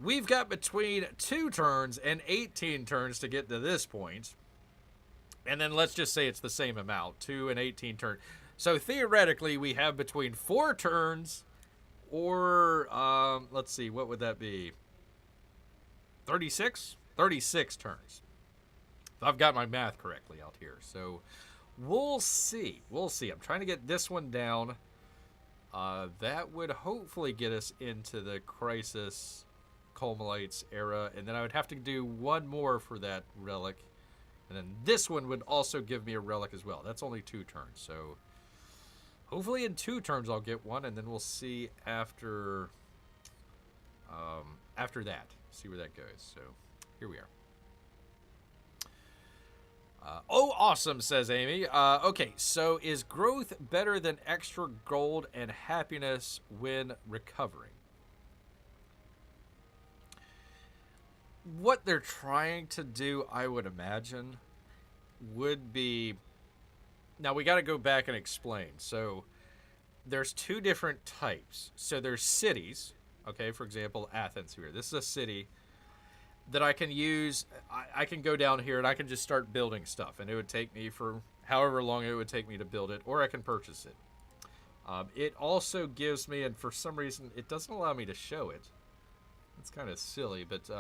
we've got between 2 turns and 18 turns to get to this point. And then let's just say it's the same amount, 2 and 18 turns. So theoretically, we have between 4 turns or, let's see, what would that be? 36? 36 turns. If I've got my math correctly out here. So we'll see. We'll see. I'm trying to get this one down. That would hopefully get us into the Crisis Culminates era. And then I would have to do one more for that relic. And then this one would also give me a relic as well. That's only 2 turns. So hopefully in 2 turns I'll get one. And then we'll see after that. See where that goes. So here we are. Oh, awesome, says Amy. Okay, so is growth better than extra gold and happiness when recovering? What they're trying to do, I would imagine, would be... Now, we got to go back and explain. So there's 2 different types. So there's cities. Okay, for example, Athens here. This is a city that I can use. I can go down here and I can just start building stuff. And it would take me for however long it would take me to build it. Or I can purchase it. It also gives me, and for some reason, it doesn't allow me to show it. It's kind of silly, but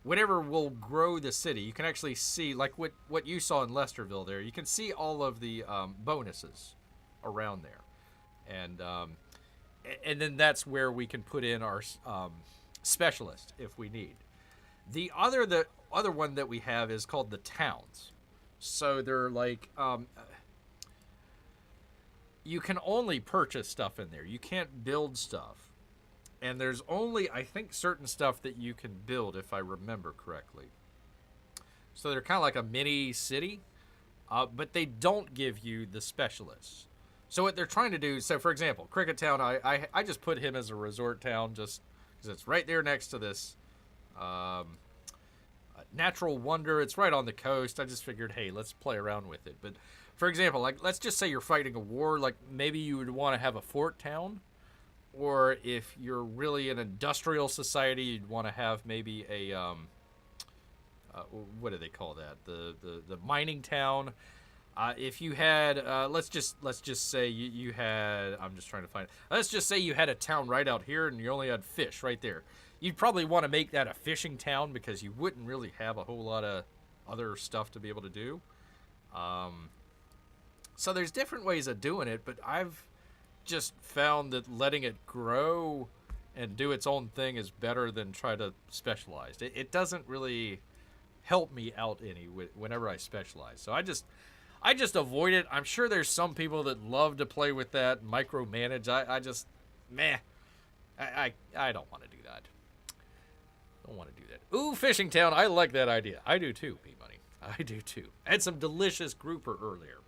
whenever we'll grow the city, you can actually see, like what you saw in Lesterville there, you can see all of the bonuses around there. And then that's where we can put in our specialist if we need. The other one that we have is called the towns. So they're like, you can only purchase stuff in there. You can't build stuff. And there's only, I think, certain stuff that you can build, if I remember correctly. So they're kind of like a mini city, but they don't give you the specialists. So what they're trying to do, so for example, Cricket Town, I just put him as a resort town just because it's right there next to this natural wonder. It's right on the coast. I just figured, hey, let's play around with it. But for example, like let's just say you're fighting a war, like maybe you would want to have a fort town. Or if you're really an industrial society, you'd want to have maybe a, what do they call that? The mining town. If you had, let's just say you had, I'm just trying to find it. Let's just say you had a town right out here and you only had fish right there. You'd probably want to make that a fishing town because you wouldn't really have a whole lot of other stuff to be able to do. So there's different ways of doing it, but I've just found that letting it grow and do its own thing is better than try to specialize. It doesn't really help me out any whenever I specialize. So I just avoid it. I'm sure there's some people that love to play with that, micromanage. I just, meh. I don't want to do that. Don't want to do that. Ooh, Fishing Town. I like that idea. I do too, P-Money. I do too. I had some delicious grouper earlier.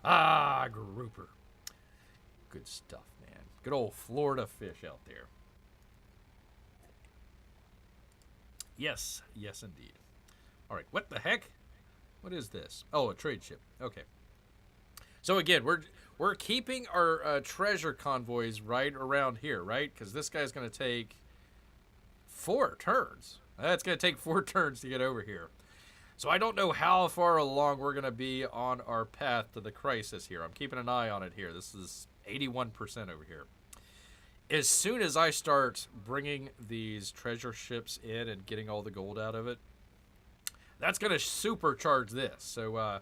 Ah, grouper. Good stuff, man. Good old Florida fish out there. Yes. Yes, indeed. All right. What the heck? What is this? Oh, a trade ship. Okay. So again, we're keeping our treasure convoys right around here, right? Because this guy's going to take 4 turns. That's going to take 4 turns to get over here. So I don't know how far along we're going to be on our path to the crisis here. I'm keeping an eye on it here. This is 81% over here. As soon as I start bringing these treasure ships in and getting all the gold out of it, that's going to supercharge this. So,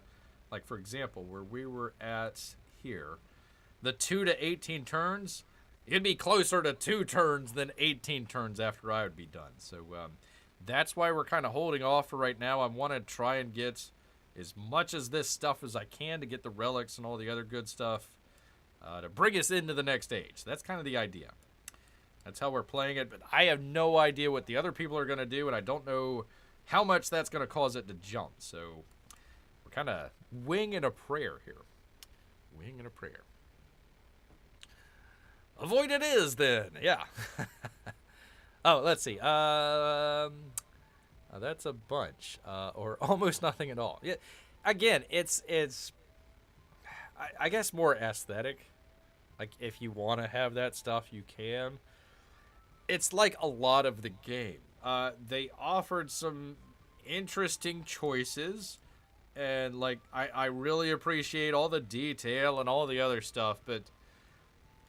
like, for example, where we were at here, the 2 to 18 turns, it'd be closer to 2 turns than 18 turns after I would be done. So, that's why we're kind of holding off for right now. I want to try and get as much of this stuff as I can to get the relics and all the other good stuff to bring us into the next age. That's kind of the idea. That's how we're playing it, but I have no idea what the other people are going to do, and I don't know how much that's going to cause it to jump. So we're kind of winging a prayer here. Winging a prayer. Avoid it is, then. Yeah. Oh, let's see. That's a bunch, or almost nothing at all. Yeah. Again, it's I guess more aesthetic. Like, if you want to have that stuff, you can. It's like a lot of the game. They offered some interesting choices, and like I really appreciate all the detail and all the other stuff, but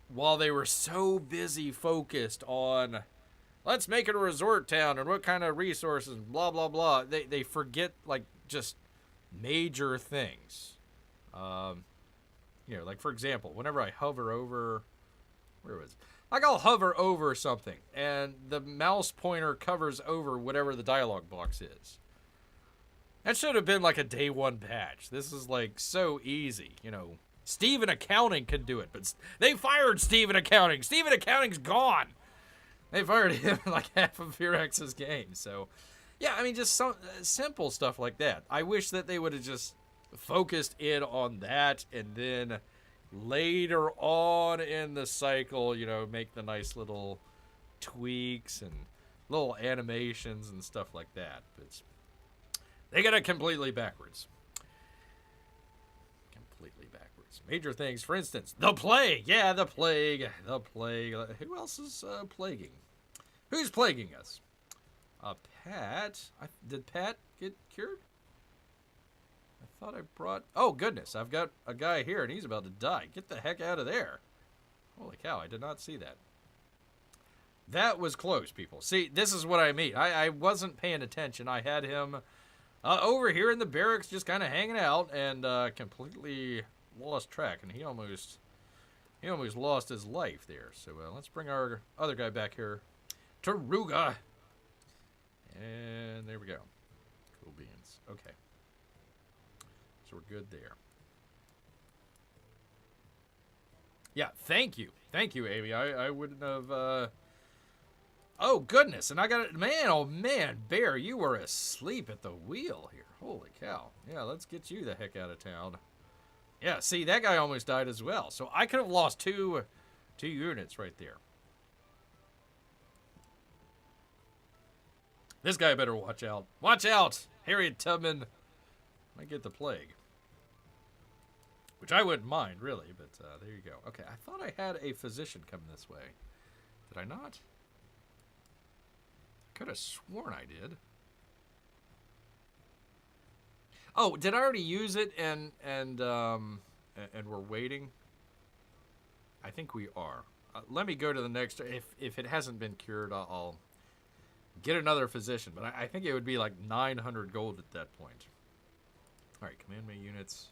while they were so busy focused on let's make it a resort town and what kind of resources, blah blah blah, they forget like just major things. You know, like for example, whenever I hover over, where was it? Like I'll hover over something and the mouse pointer covers over whatever the dialogue box is. That should have been like a day 1 patch. This is like so easy, you know. Steve in accounting could do it, but they fired Steve in accounting. Steve in accounting's gone. They fired him in like half of Virex's game. So, yeah, I mean, just some simple stuff like that. I wish that they would have just focused in on that, and then later on in the cycle, you know, make the nice little tweaks and little animations and stuff like that. But they got it completely backwards. Completely backwards. Major things, for instance, the plague. Yeah, the plague. The plague. Who else is plaguing? Who's plaguing us? Pat. Did Pat get cured? I thought I brought... Oh, goodness. I've got a guy here, and he's about to die. Get the heck out of there. Holy cow, I did not see that. That was close, people. See, this is what I mean. I wasn't paying attention. I had him over here in the barracks just kind of hanging out and completely lost track, and he almost lost his life there. So let's bring our other guy back here, Taruga. And there we go. Cool beans. Okay. So we're good there. Yeah, thank you. Thank you, Amy. I wouldn't have... Oh, goodness. And I got it. Man, oh, man. Bear, you were asleep at the wheel here. Holy cow. Yeah, let's get you the heck out of town. Yeah, see, that guy almost died as well. So I could have lost two units right there. This guy better watch out. Watch out! Harriet Tubman might get the plague. Which I wouldn't mind, really, but there you go. Okay, I thought I had a physician coming this way. Did I not? I could have sworn I did. Oh, did I already use it and we're waiting? I think we are. Let me go to the next. If it hasn't been cured, I'll get another physician. But I think it would be like 900 gold at that point. All right, command me units.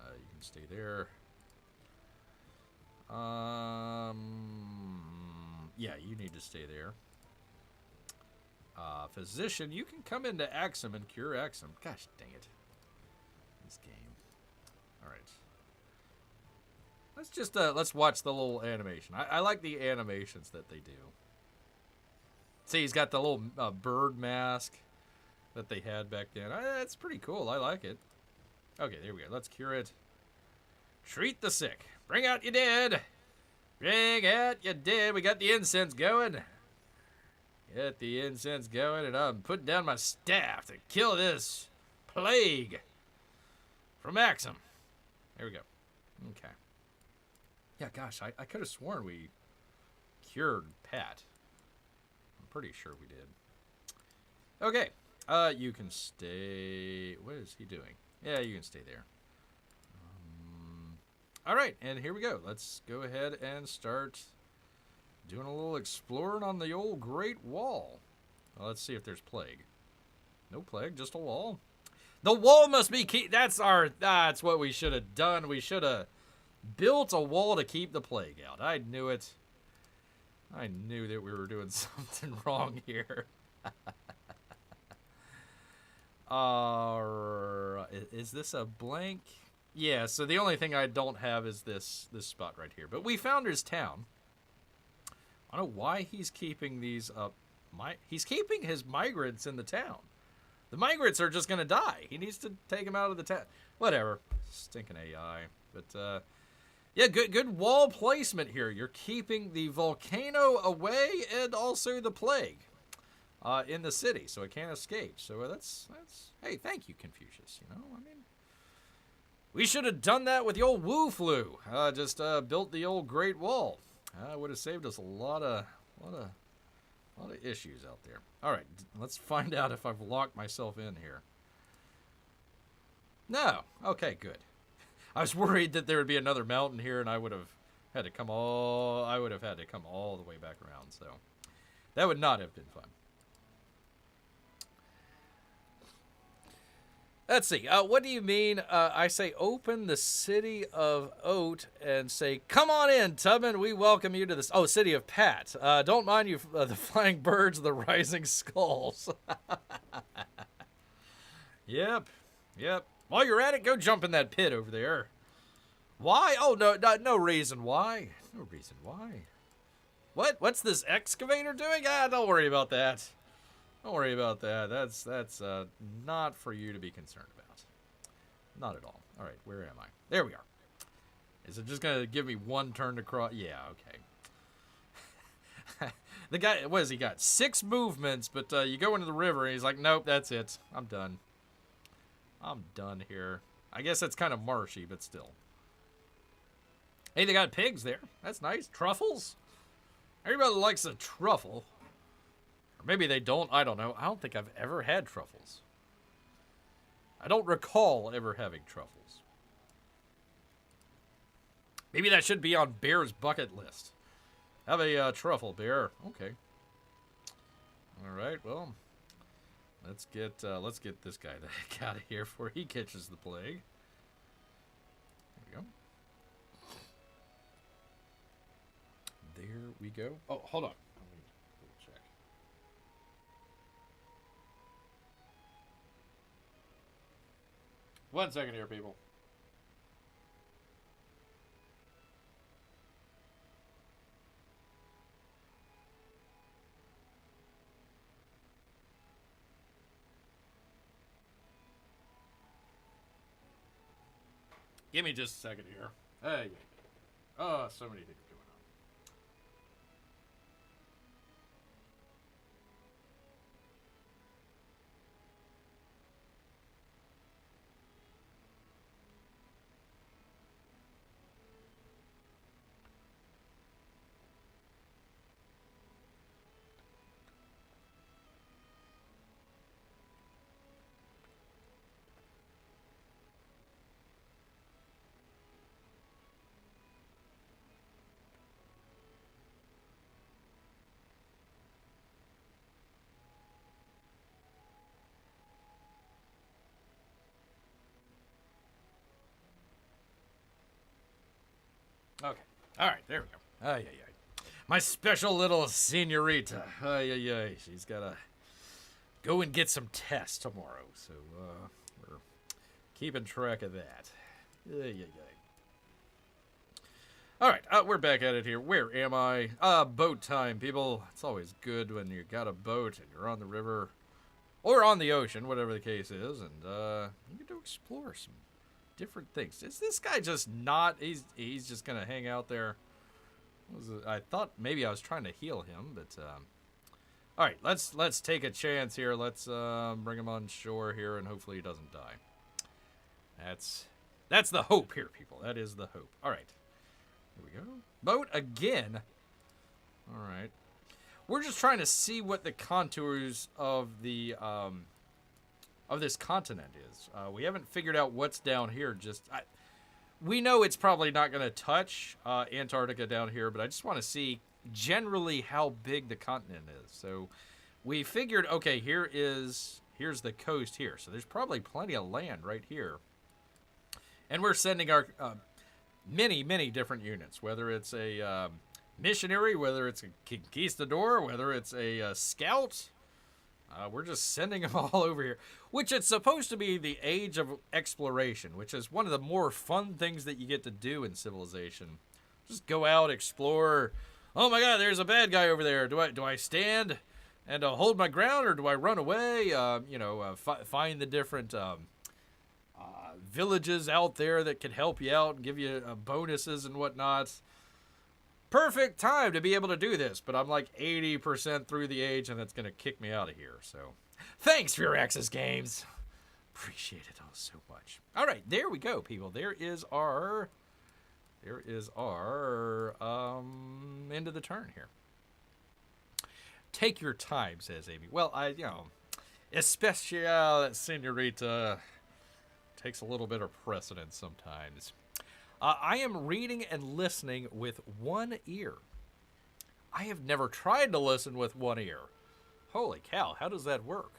You can stay there. Yeah, you need to stay there. Physician, you can come into Axum and cure Axum. Gosh dang it. This game. Alright. let's watch the little animation. I like the animations that they do. See, he's got the little bird mask that they had back then. That's pretty cool. I like it. Okay, there we go. Let's cure it. Treat the sick. Bring out your dead. Bring out your dead. We got the incense going. Get the incense going, and I'm putting down my staff to kill this plague from Axum. There we go. Okay. Yeah, gosh, I could have sworn we cured Pat. I'm pretty sure we did. Okay. You can stay. What is he doing? Yeah, you can stay there. All right, and here we go. Let's go ahead and start doing a little exploring on the old Great Wall. Well, let's see if there's plague. No plague, just a wall. The wall must be that's what we should have done. We should have built a wall to keep the plague out. I knew it. I knew that we were doing something wrong here. Is this a blank? Yeah, so the only thing I don't have is this spot right here. But we found his town. I don't know why he's keeping these up. He's keeping his migrants in the town. The migrants are just going to die. He needs to take them out of the town. Whatever. Stinking AI. But, yeah, good wall placement here. You're keeping the volcano away and also the plague in the city, so it can't escape. So that's hey, thank you, Confucius. You know, I mean, we should have done that with the old Wu Flu. Just built the old Great Wall. Would have saved us a lot of issues out there. All right, let's find out if I've locked myself in here. No. Okay, good. I was worried that there would be another mountain here, and I would have had to come all the way back around. So that would not have been fun. Let's see. What do you mean? I say open the city of Oat and say, come on in, Tubman. We welcome you to this. Oh, city of Pat. Don't mind you, the flying birds, the rising skulls. Yep. While you're at it, go jump in that pit over there. Why? Oh, no reason why. No reason why. What's this excavator doing? Don't worry about that. Don't worry about that. That's not for you to be concerned about. Not at all. All right, where am I? There we are. Is it just going to give me one turn to cross? Yeah, okay. The guy, what has he got? 6 movements, but you go into the river, and he's like, nope, that's it. I'm done. I'm done here. I guess that's kind of marshy, but still. Hey, they got pigs there. That's nice. Truffles? Everybody likes a truffle. Or maybe they don't. I don't know. I don't think I've ever had truffles. I don't recall ever having truffles. Maybe that should be on Bear's bucket list. Have a truffle, Bear. Okay. All right. Well, let's get this guy the heck out of here before he catches the plague. There we go. There we go. Oh, hold on. Let me check. One second here, people. Give me just a second here. Hey. Oh, so many things going on. Okay. All right, there we go. Ay, ay, ay. My special little senorita. Ay, ay, ay. She's got to go and get some tests tomorrow. So we're keeping track of that. Ay, ay, ay. All right, we're back at it here. Where am I? Boat time, people. It's always good when you got a boat and you're on the river or on the ocean, whatever the case is, and you get to explore some different things. Is this guy just not? He's just gonna hang out there. I thought maybe I was trying to heal him, but all right, let's take a chance here. Let's bring him on shore here, and hopefully he doesn't die. That's the hope here, people. That is the hope. All right. Here we go. Boat again. All right. We're just trying to see what the contours of the of this continent is. We haven't figured out what's down here. We know it's probably not going to touch Antarctica down here, but I just want to see generally how big the continent is. So we figured, okay, here's the coast here. So there's probably plenty of land right here. And we're sending our many different units, whether it's a missionary, whether it's a conquistador, whether it's a scout. We're just sending them all over here, which it's supposed to be the age of exploration, which is one of the more fun things that you get to do in Civilization. Just go out, explore. Oh my God, there's a bad guy over there. Do I stand and hold my ground, or do I run away? Find the different villages out there that can help you out and give you bonuses and whatnot. Perfect time to be able to do this, but I'm like 80% through the age, and it's going to kick me out of here. So, thanks for your Access Games. Appreciate it all so much. All right, there we go, people. There is our end of the turn here. Take your time, says Amy. Well, especial senorita takes a little bit of precedence sometimes. I am reading and listening with one ear. I have never tried to listen with one ear. Holy cow, how does that work?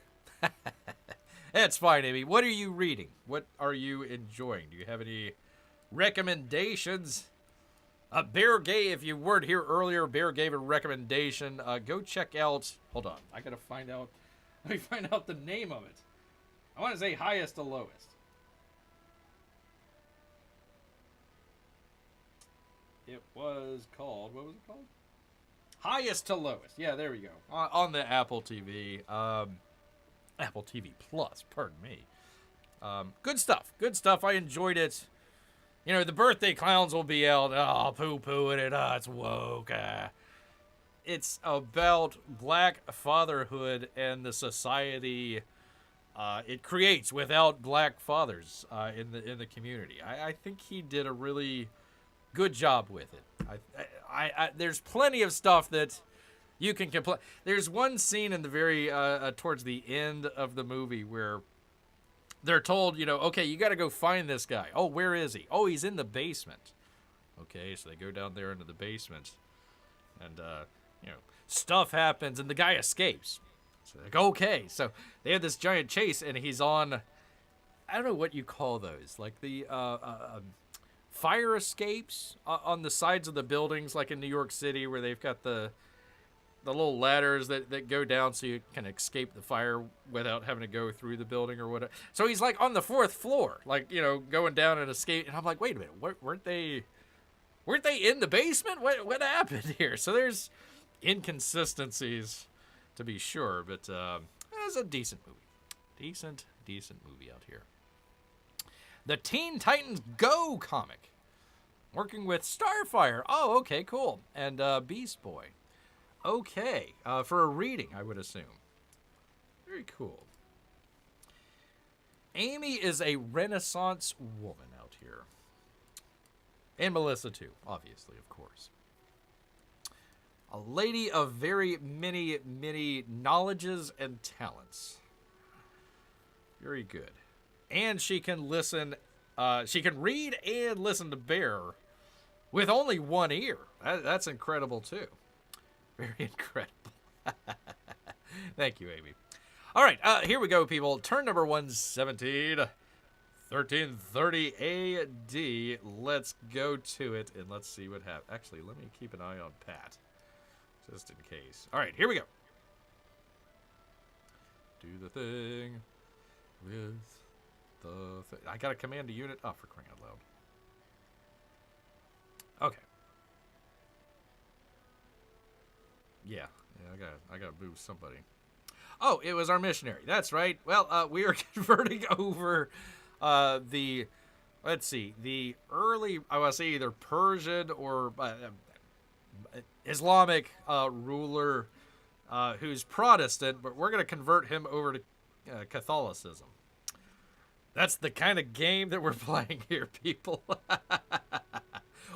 That's fine, Amy. What are you reading? What are you enjoying? Do you have any recommendations? Bear gave, if you weren't here earlier, Bear gave a recommendation. Go check out, hold on, I gotta find out, let me find out the name of it. I want to say highest to lowest. It was called, what was it called? Highest to lowest. Yeah, there we go. On the Apple TV. Apple TV Plus, pardon me. Good stuff. Good stuff. I enjoyed it. You know, the birthday clowns will be out. Oh, poo-pooing it. It's woke. It's about black fatherhood and the society it creates without black fathers in the community. I think he did a really good job with it. There's plenty of stuff that you can complain. There's one scene in the very towards the end of the movie where they're told, okay, you got to go find this guy. Oh, where is he? Oh, he's in the basement. Okay, so they go down there into the basement, and stuff happens, and the guy escapes. So they're like, okay, so they have this giant chase, and he's on, I don't know what you call those, like the fire escapes on the sides of the buildings, like in New York City, where they've got the little ladders that go down so you can escape the fire without having to go through the building or whatever. So he's like on the 4th floor, like, going down and escape. And I'm like, wait a minute, weren't they in the basement? What happened here? So there's inconsistencies, to be sure, but it's a decent movie. Decent movie out here. The Teen Titans Go comic, working with Starfire. Oh, okay, cool. And Beast Boy. Okay, for a reading, I would assume. Very cool. Amy is a Renaissance woman out here. And Melissa, too, obviously, of course. A lady of very many knowledges and talents. Very good. And she can listen, she can read and listen to Bear with only one ear. That's incredible, too. Very incredible. Thank you, Amy. All right, here we go, people. Turn number 117, 1330 AD. Let's go to it, and let's see what happens. Actually, let me keep an eye on Pat, just in case. All right, here we go. Do the thing with the thing. I got to command a unit. Oh, for crying out loud. Okay. Yeah, I gotta move somebody. Oh, it was our missionary. That's right. Well, we are converting over the, let's see, the early, I want to say either Persian or Islamic ruler who's Protestant, but we're going to convert him over to Catholicism. That's the kind of game that we're playing here, people.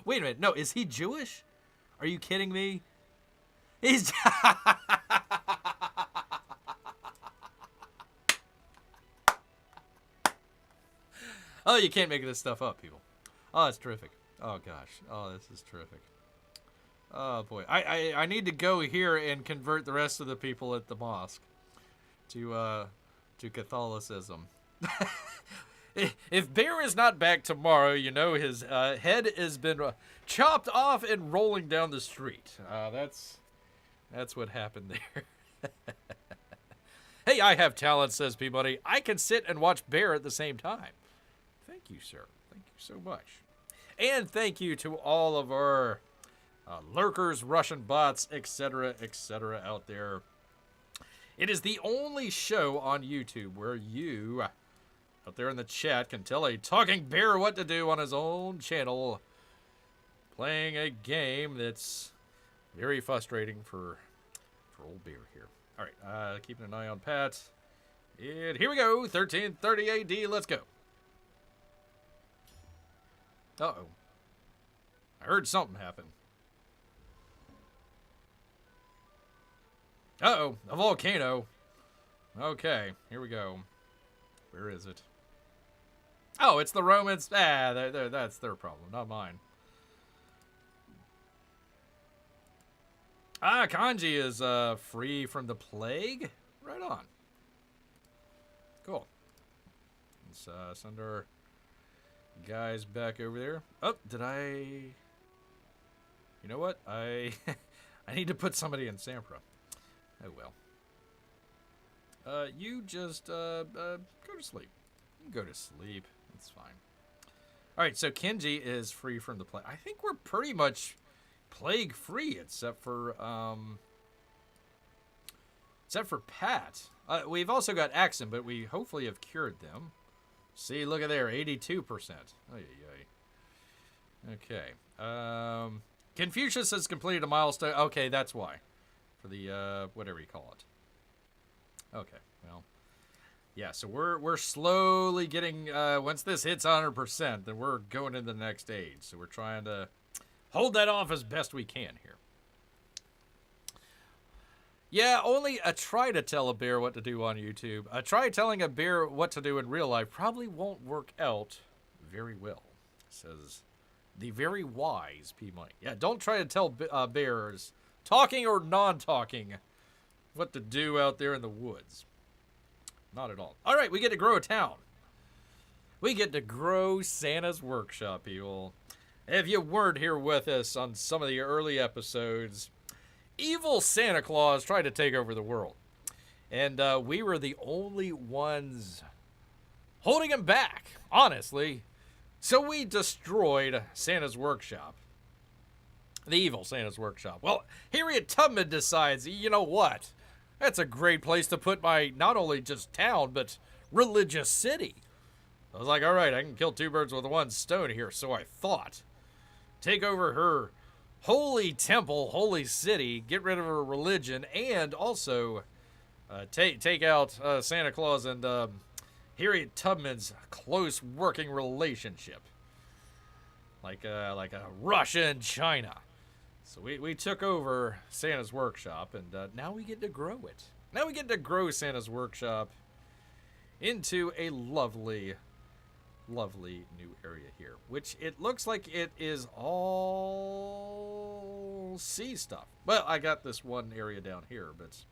Wait a minute. No, is he Jewish? Are you kidding me? He's... Oh, you can't make this stuff up, people. Oh, that's terrific. Oh, gosh. Oh, this is terrific. Oh, boy. I need to go here and convert the rest of the people at the mosque to Catholicism. If Bear is not back tomorrow, you know his head has been chopped off and rolling down the street. That's what happened there. Hey, I have talent, says Peabody. I can sit and watch Bear at the same time. Thank you, sir. Thank you so much. And thank you to all of our lurkers, Russian bots, etc., out there. It is the only show on YouTube where you, out there in the chat, can tell a talking bear what to do on his own channel, playing a game that's very frustrating for old Bear here. All right, keeping an eye on Pat. And here we go, 1330 AD, let's go. Uh-oh. I heard something happen. Uh-oh, a volcano. Okay, here we go. Where is it? Oh, it's the Romans. That's their problem, not mine. Ah, Kanji is free from the plague? Right on. Cool. Let's send our guys back over there. Oh, did I... You know what? I need to put somebody in Sampra. Oh, well. You just, go to sleep. You can go to sleep. That's fine. Alright, so Kenji is free from the plague. I think we're pretty much plague-free, except for Pat. We've also got Axon, but we hopefully have cured them. See, look at there, 82%. Okay. Confucius has completed a milestone. Okay, that's why. For the, whatever you call it. Okay, well. Yeah, so we're slowly getting, once this hits 100%, then we're going into the next stage. So we're trying to hold that off as best we can here. Yeah, only try to tell a bear what to do on YouTube. Try telling a bear what to do in real life probably won't work out very well, says the very wise P. Money. Yeah, don't try to tell bears, talking or non-talking, what to do out there in the woods. Not at all. All right, we get to grow a town. We get to grow Santa's workshop, people. If you weren't here with us on some of the early episodes, evil Santa Claus tried to take over the world. And we were the only ones holding him back, honestly. So we destroyed Santa's workshop. The evil Santa's workshop. Well, Harriet Tubman decides, you know what? That's a great place to put my, not only just town, but religious city. I was like, all right, I can kill two birds with one stone here, so I thought. Take over her holy temple, holy city, get rid of her religion, and also take out Santa Claus and Harriet Tubman's close working relationship. Like a Russia and China. So we took over Santa's workshop, and now we get to grow it. Now we get to grow Santa's workshop into a lovely, lovely new area here, which it looks like it is all sea stuff. Well, I got this one area down here, but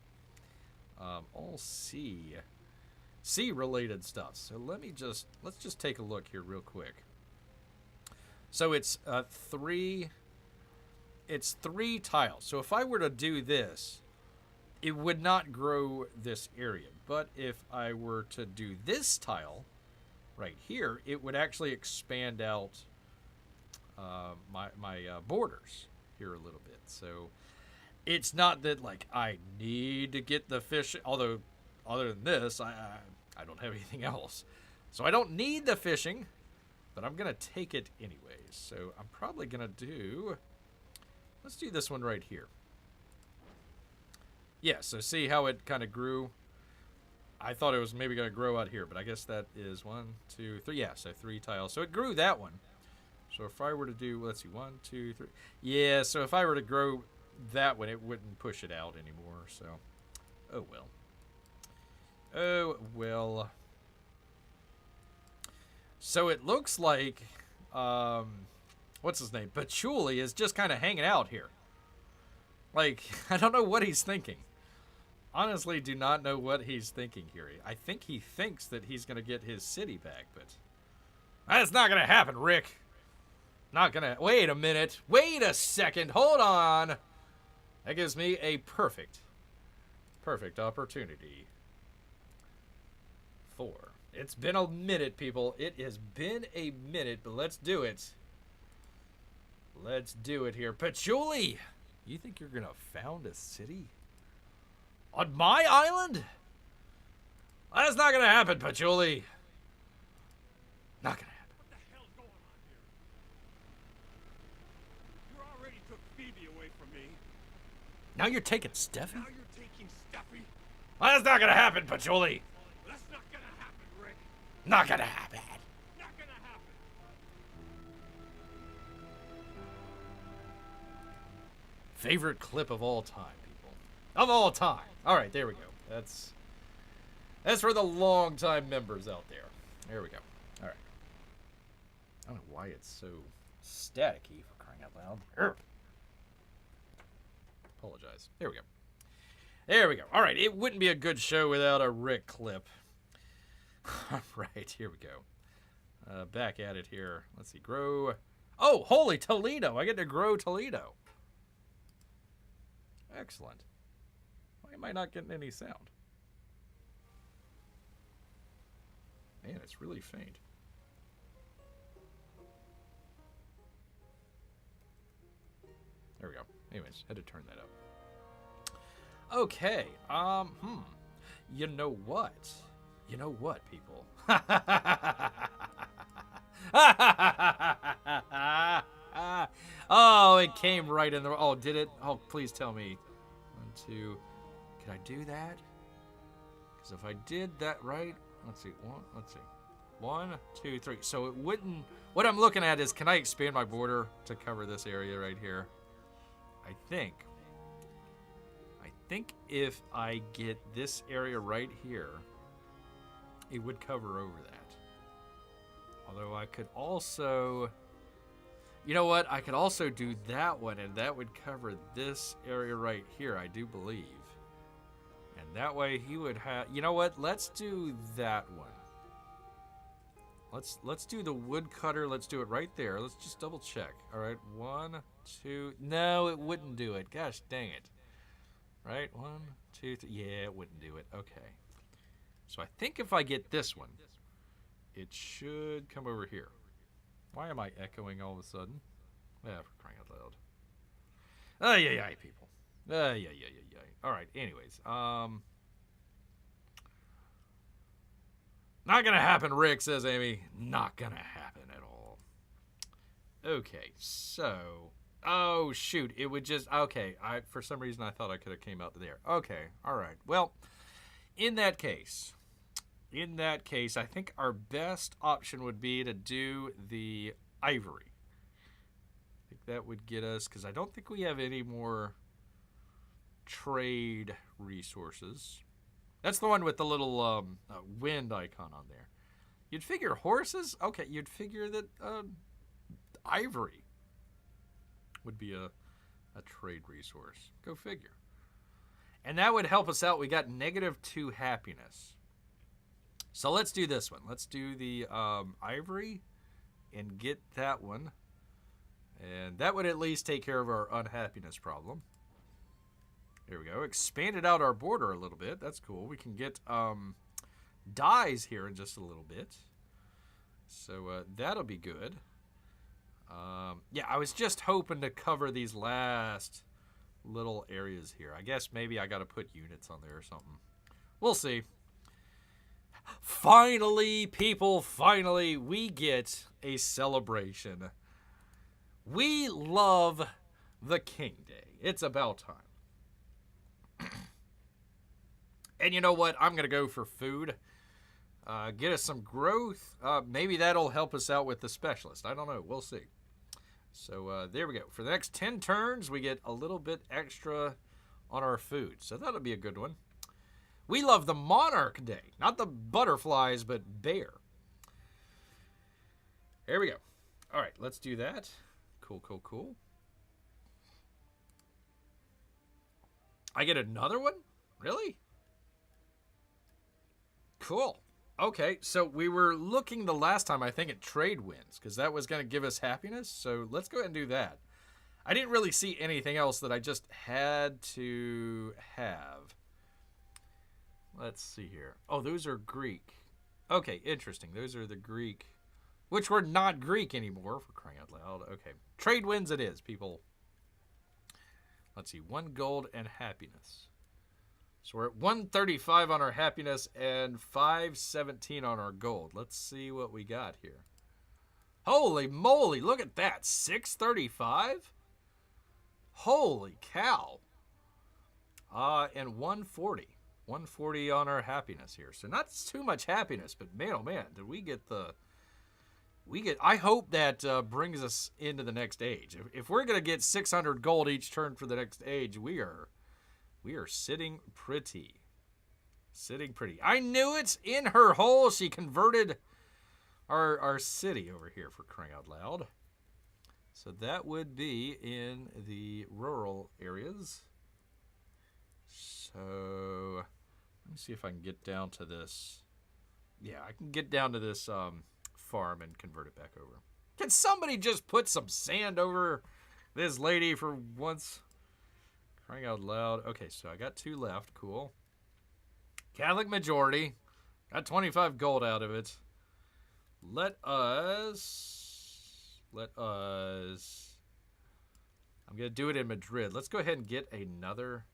all sea related stuff. So let's just take a look here real quick. So it's three tiles. So if I were to do this, it would not grow this area. But if I were to do this tile right here, it would actually expand out my borders here a little bit. So it's not that, like, I need to get the fish, although, other than this, I don't have anything else. So I don't need the fishing, but I'm going to take it anyways. So I'm probably going to do, let's do this one right here. Yeah, so see how it kind of grew? I thought it was maybe going to grow out here, but I guess that is 1, 2, 3. Yeah, so 3 tiles. So it grew that one. So if I were to do, let's see, 1, 2, 3. Yeah, so if I were to grow that one, it wouldn't push it out anymore. So, oh well. Oh well. So it looks like, what's his name? Patchouli is just kind of hanging out here. Like, I don't know what he's thinking. Honestly, do not know what he's thinking here. I think he thinks that he's going to get his city back, but that's not going to happen, Rick. Not going to. Wait a minute. Wait a second. Hold on. That gives me a perfect opportunity. 4. It's been a minute, people. It has been a minute, but let's do it. Let's do it here. Patchouli! You think you're going to found a city? On my island? That's not going to happen, Patchouli. Not going to happen. What the hell's going on here? You already took Phoebe away from me. Now you're taking Steffi? Now you're taking Steffi. That's not going to happen, Patchouli. That's not gonna happen, Rick. Not going to happen. Not gonna happen. Favorite clip of all time, people. Of all time. All right, there we go. That's for the long-time members out there. There we go. All right. I don't know why it's so staticky, for crying out loud. Grrrr. Apologize. There we go. There we go. All right, it wouldn't be a good show without a Rick clip. All right, here we go. Back at it here. Let's see. Grow. Oh, holy Toledo. I get to grow Toledo. Excellent. Why am I not getting any sound? Man, it's really faint. There we go. Anyways, had to turn that up. Okay. You know what? You know what, people? Oh, it came right in the... Oh, did it? Oh, please tell me. 1, 2... Can I do that? Because if I did that right... Let's see. Let's see. 1, 2, 3. So it wouldn't... What I'm looking at is, can I expand my border to cover this area right here? I think if I get this area right here, it would cover over that. Although I could also... You know what? I could also do that one, and that would cover this area right here, I do believe. And that way he would have... You know what? Let's do that one. Let's do the woodcutter. Let's do it right there. Let's just double check. All right, 1, 2... No, it wouldn't do it. Gosh, dang it. Right, 1, 2, 3... Yeah, it wouldn't do it. Okay. So I think if I get this one, it should come over here. Why am I echoing all of a sudden? Yeah, for crying out loud. Ay, ay, ay, people. Ay, ay, ay, ay, ay. All right, anyways. Not gonna happen, Rick, says Amy. Not gonna happen at all. Okay, so... Oh, shoot. It would just... Okay, for some reason I thought I could have came out to there. Okay, all right. Well, in that case, I think our best option would be to do the ivory. I think that would get us... Because I don't think we have any more trade resources. That's the one with the little wind icon on there. You'd figure horses? Okay, you'd figure that ivory would be a trade resource. Go figure. And that would help us out. We got -2 happiness. So let's do this one. Let's do the ivory and get that one. And that would at least take care of our unhappiness problem. There we go. Expanded out our border a little bit. That's cool. We can get dyes here in just a little bit. So that'll be good. Yeah, I was just hoping to cover these last little areas here. I guess maybe I got to put units on there or something. We'll see. Finally, people, finally, we get a celebration. We love the King Day. It's about time. And you know what? I'm going to go for food. Get us some growth. Maybe that'll help us out with the specialist. I don't know. We'll see. So there we go. For the next 10 turns, we get a little bit extra on our food. So that'll be a good one. We love the Monarch Day. Not the butterflies, but bear. There we go. All right, let's do that. Cool, cool, cool. I get another one? Really? Cool. Okay, so we were looking the last time, I think, at trade wins, because that was going to give us happiness. So let's go ahead and do that. I didn't really see anything else that I just had to have. Let's see here. Oh, those are Greek. Okay, interesting. Those are the Greek, which were not Greek anymore, for crying out loud. Okay, trade wins it is, people. Let's see, 1 gold and happiness. So we're at 135 on our happiness and 517 on our gold. Let's see what we got here. Holy moly, look at that. 635? Holy cow. And 140. 140 on our happiness here. So not too much happiness, but man, oh man, did we get the... I hope that brings us into the next age. If we're going to get 600 gold each turn for the next age, we are sitting pretty. Sitting pretty. I knew it! In her hole, she converted our city over here, for crying out loud. So that would be in the rural areas. So let me see if I can get down to this. Yeah, I can get down to this farm and convert it back over. Can somebody just put some sand over this lady for once? Crying out loud. Okay, so I got 2 left. Cool. Catholic majority. Got 25 gold out of it. Let us... I'm going to do it in Madrid. Let's go ahead and get another...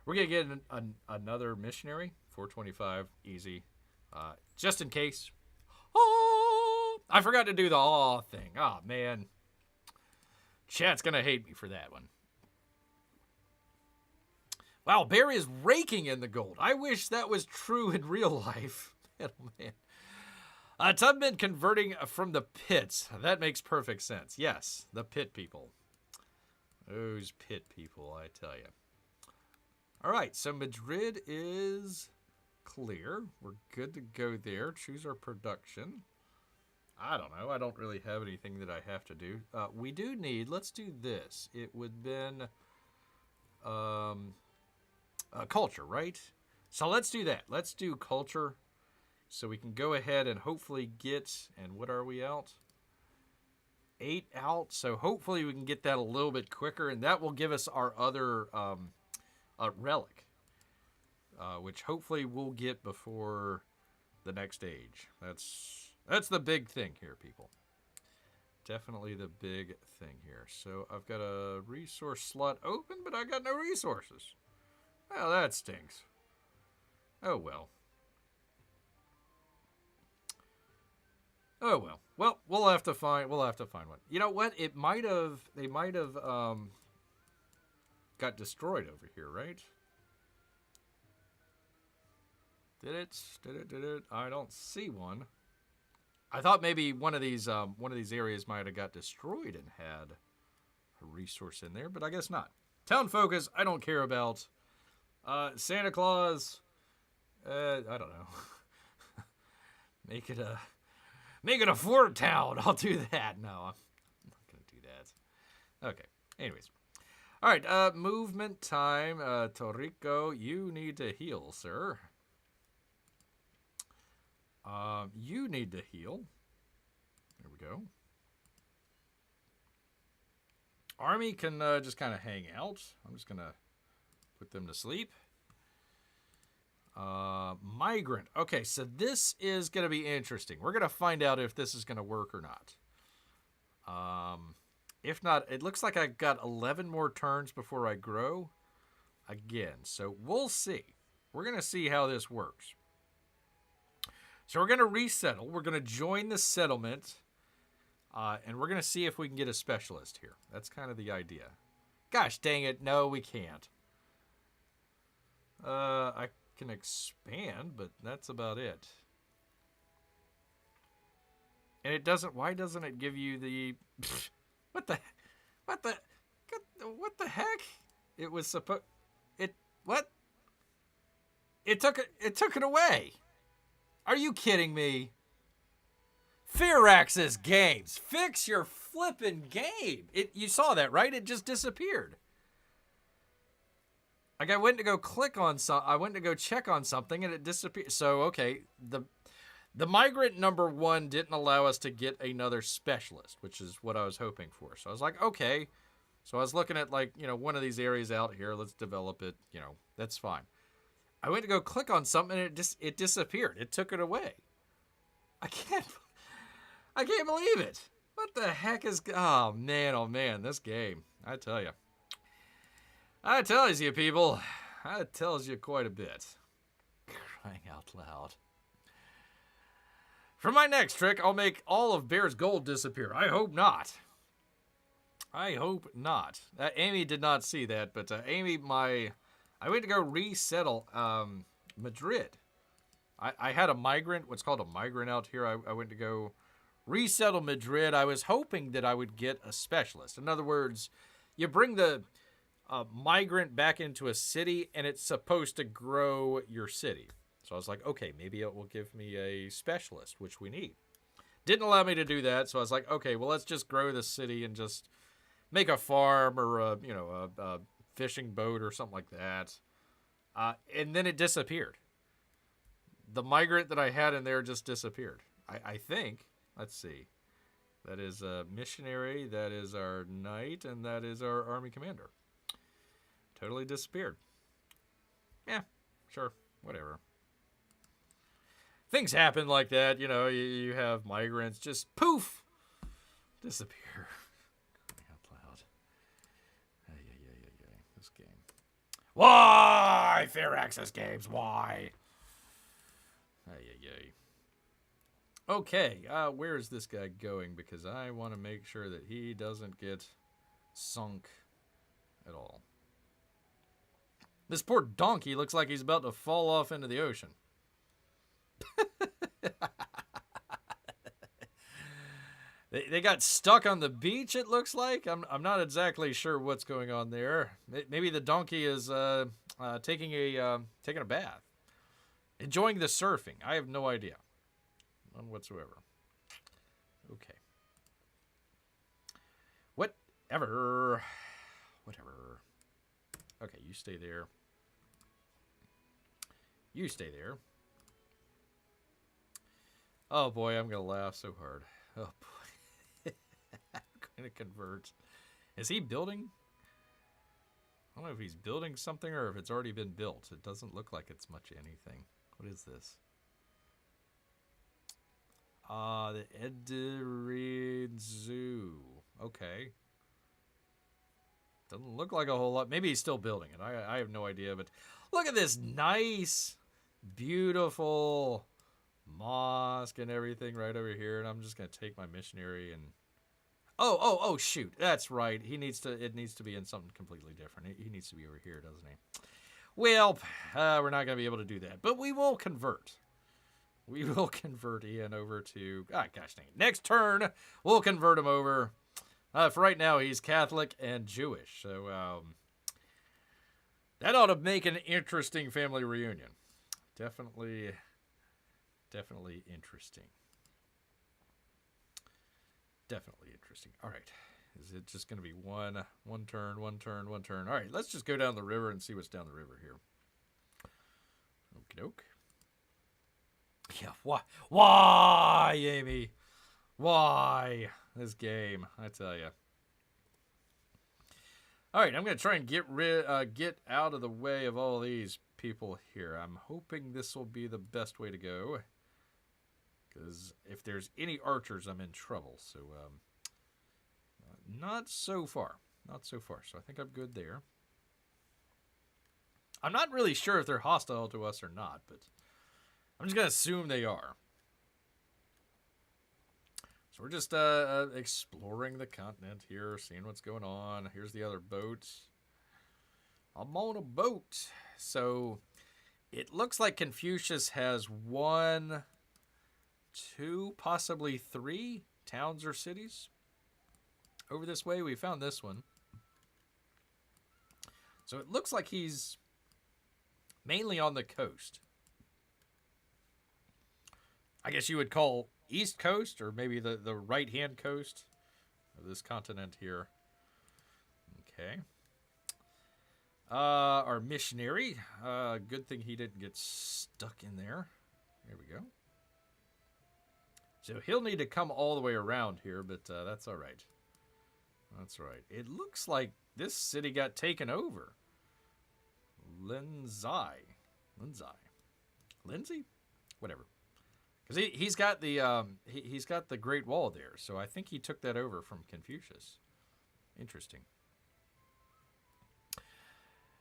we're going to get another missionary. 425. Easy. Just in case. Oh! I forgot to do the aw thing. Oh, man. Chat's going to hate me for that one. Wow, Barry is raking in the gold. I wish that was true in real life. Man, oh, man. Tubman converting from the pits. That makes perfect sense. Yes, the pit people. Those pit people, I tell you. All right, so Madrid is clear. We're good to go there. Choose our production. I don't know. I don't really have anything that I have to do. We do need, let's do this. It would have been culture, right? So let's do that. Let's do culture so we can go ahead and hopefully get, and what are we out? 8 out. So hopefully we can get that a little bit quicker, and that will give us our other relic, which hopefully we'll get before the next age. That's the big thing here, people. Definitely the big thing here. So I've got a resource slot open, but I got no resources. Well, that stinks. Oh well. Oh well. Well, we'll have to find one. You know what? They might have got destroyed over here, right? Did it? I don't see one. I thought maybe one of these areas might have got destroyed and had a resource in there, but I guess not. Town focus, I don't care about. Santa Claus, I don't know. Make it a fort town. I'll do that. No, I'm not gonna do that. Okay. Anyways. All right. Movement time. Torrico, you need to heal, sir. You need to heal. There we go. Army can just kind of hang out. I'm just gonna put them to sleep. Migrant. Okay, so this is going to be interesting. We're going to find out if this is going to work or not. If not, it looks like I've got 11 more turns before I grow again. So we'll see. We're going to see how this works. So we're going to resettle. We're going to join the settlement. And we're going to see if we can get a specialist here. That's kind of the idea. Gosh dang it. No, we can't. I can expand, but that's about it. And it doesn't... Why doesn't it give you the... What the heck? It was supposed... What? It took it away. Are you kidding me? Firaxis Games, fix your flippin' game. You saw that, right? It just disappeared. Like I went to go click on I went to go check on something and it disappeared. So okay, the migrant number 1 didn't allow us to get another specialist, which is what I was hoping for. So I was like, okay. So I was looking at like, one of these areas out here. Let's develop it. That's fine. I went to go click on something and it disappeared. It took it away. I can't believe it. What the heck is... Oh, man, this game. I tell you. I tells you, people. I tells you quite a bit. Crying out loud. For my next trick, I'll make all of Bear's gold disappear. I hope not. I hope not. Amy did not see that, but Amy, I went to go resettle Madrid. I had a migrant, what's called a migrant out here. I went to go resettle Madrid. I was hoping that I would get a specialist. In other words, you bring the migrant back into a city, and it's supposed to grow your city. So I was like, okay, maybe it will give me a specialist, which we need. Didn't allow me to do that, so I was like, okay, well, let's just grow the city and just make a farm or a fishing boat or something like that. And then it disappeared. The migrant that I had in there just disappeared. I think, let's see, that is a missionary, that is our knight, and that is our army commander. Totally disappeared. Yeah, sure, whatever. Things happen like that, you have migrants just poof, disappear. Out loud. This game. Why? Firaxis Games, why? Okay, where is this guy going? Because I want to make sure that he doesn't get sunk at all. This poor donkey looks like he's about to fall off into the ocean. They got stuck on the beach, it looks like. I'm not exactly sure what's going on there. Maybe the donkey is taking a bath. Enjoying the surfing. I have no idea. None whatsoever. Okay. Whatever. Okay, you stay there. You stay there. Oh boy, I'm going to laugh so hard. Oh boy. I'm going to convert. Is he building? I don't know if he's building something or if it's already been built. It doesn't look like it's much anything. What is this? The Egide Zoo. Okay. Doesn't look like a whole lot. Maybe he's still building it. I have no idea. But look at this nice, beautiful mosque and everything right over here. And I'm just going to take my missionary and... Oh, shoot. That's right. It needs to be in something completely different. He needs to be over here, doesn't he? Well, we're not going to be able to do that. But we will convert. We will convert Ian over to... gosh dang it. Next turn, we'll convert him over. For right now, he's Catholic and Jewish. So that ought to make an interesting family reunion. Definitely interesting. Definitely interesting. All right. Is it just going to be one turn? All right, let's just go down the river and see what's down the river here. Okie doke. Yeah, why, Amy? Why this game? I tell you. All right, I'm going to try and get out of the way of all these people here. I'm hoping this will be the best way to go. Because if there's any archers, I'm in trouble. So Not so far. Not so far. So I think I'm good there. I'm not really sure if they're hostile to us or not, but I'm just going to assume they are. So we're just exploring the continent here, seeing what's going on. Here's the other boat. I'm on a boat. So it looks like Confucius has 1, 2, possibly 3 towns or cities. Over this way, we found this one. So it looks like he's mainly on the coast. I guess you would call East Coast, or maybe the right-hand coast of this continent here. Okay. Our missionary. Good thing he didn't get stuck in there. There we go. So he'll need to come all the way around here, but that's all right. That's right. It looks like this city got taken over. Lindsay? Whatever. Because he's got the Great Wall there, so I think he took that over from Confucius. Interesting.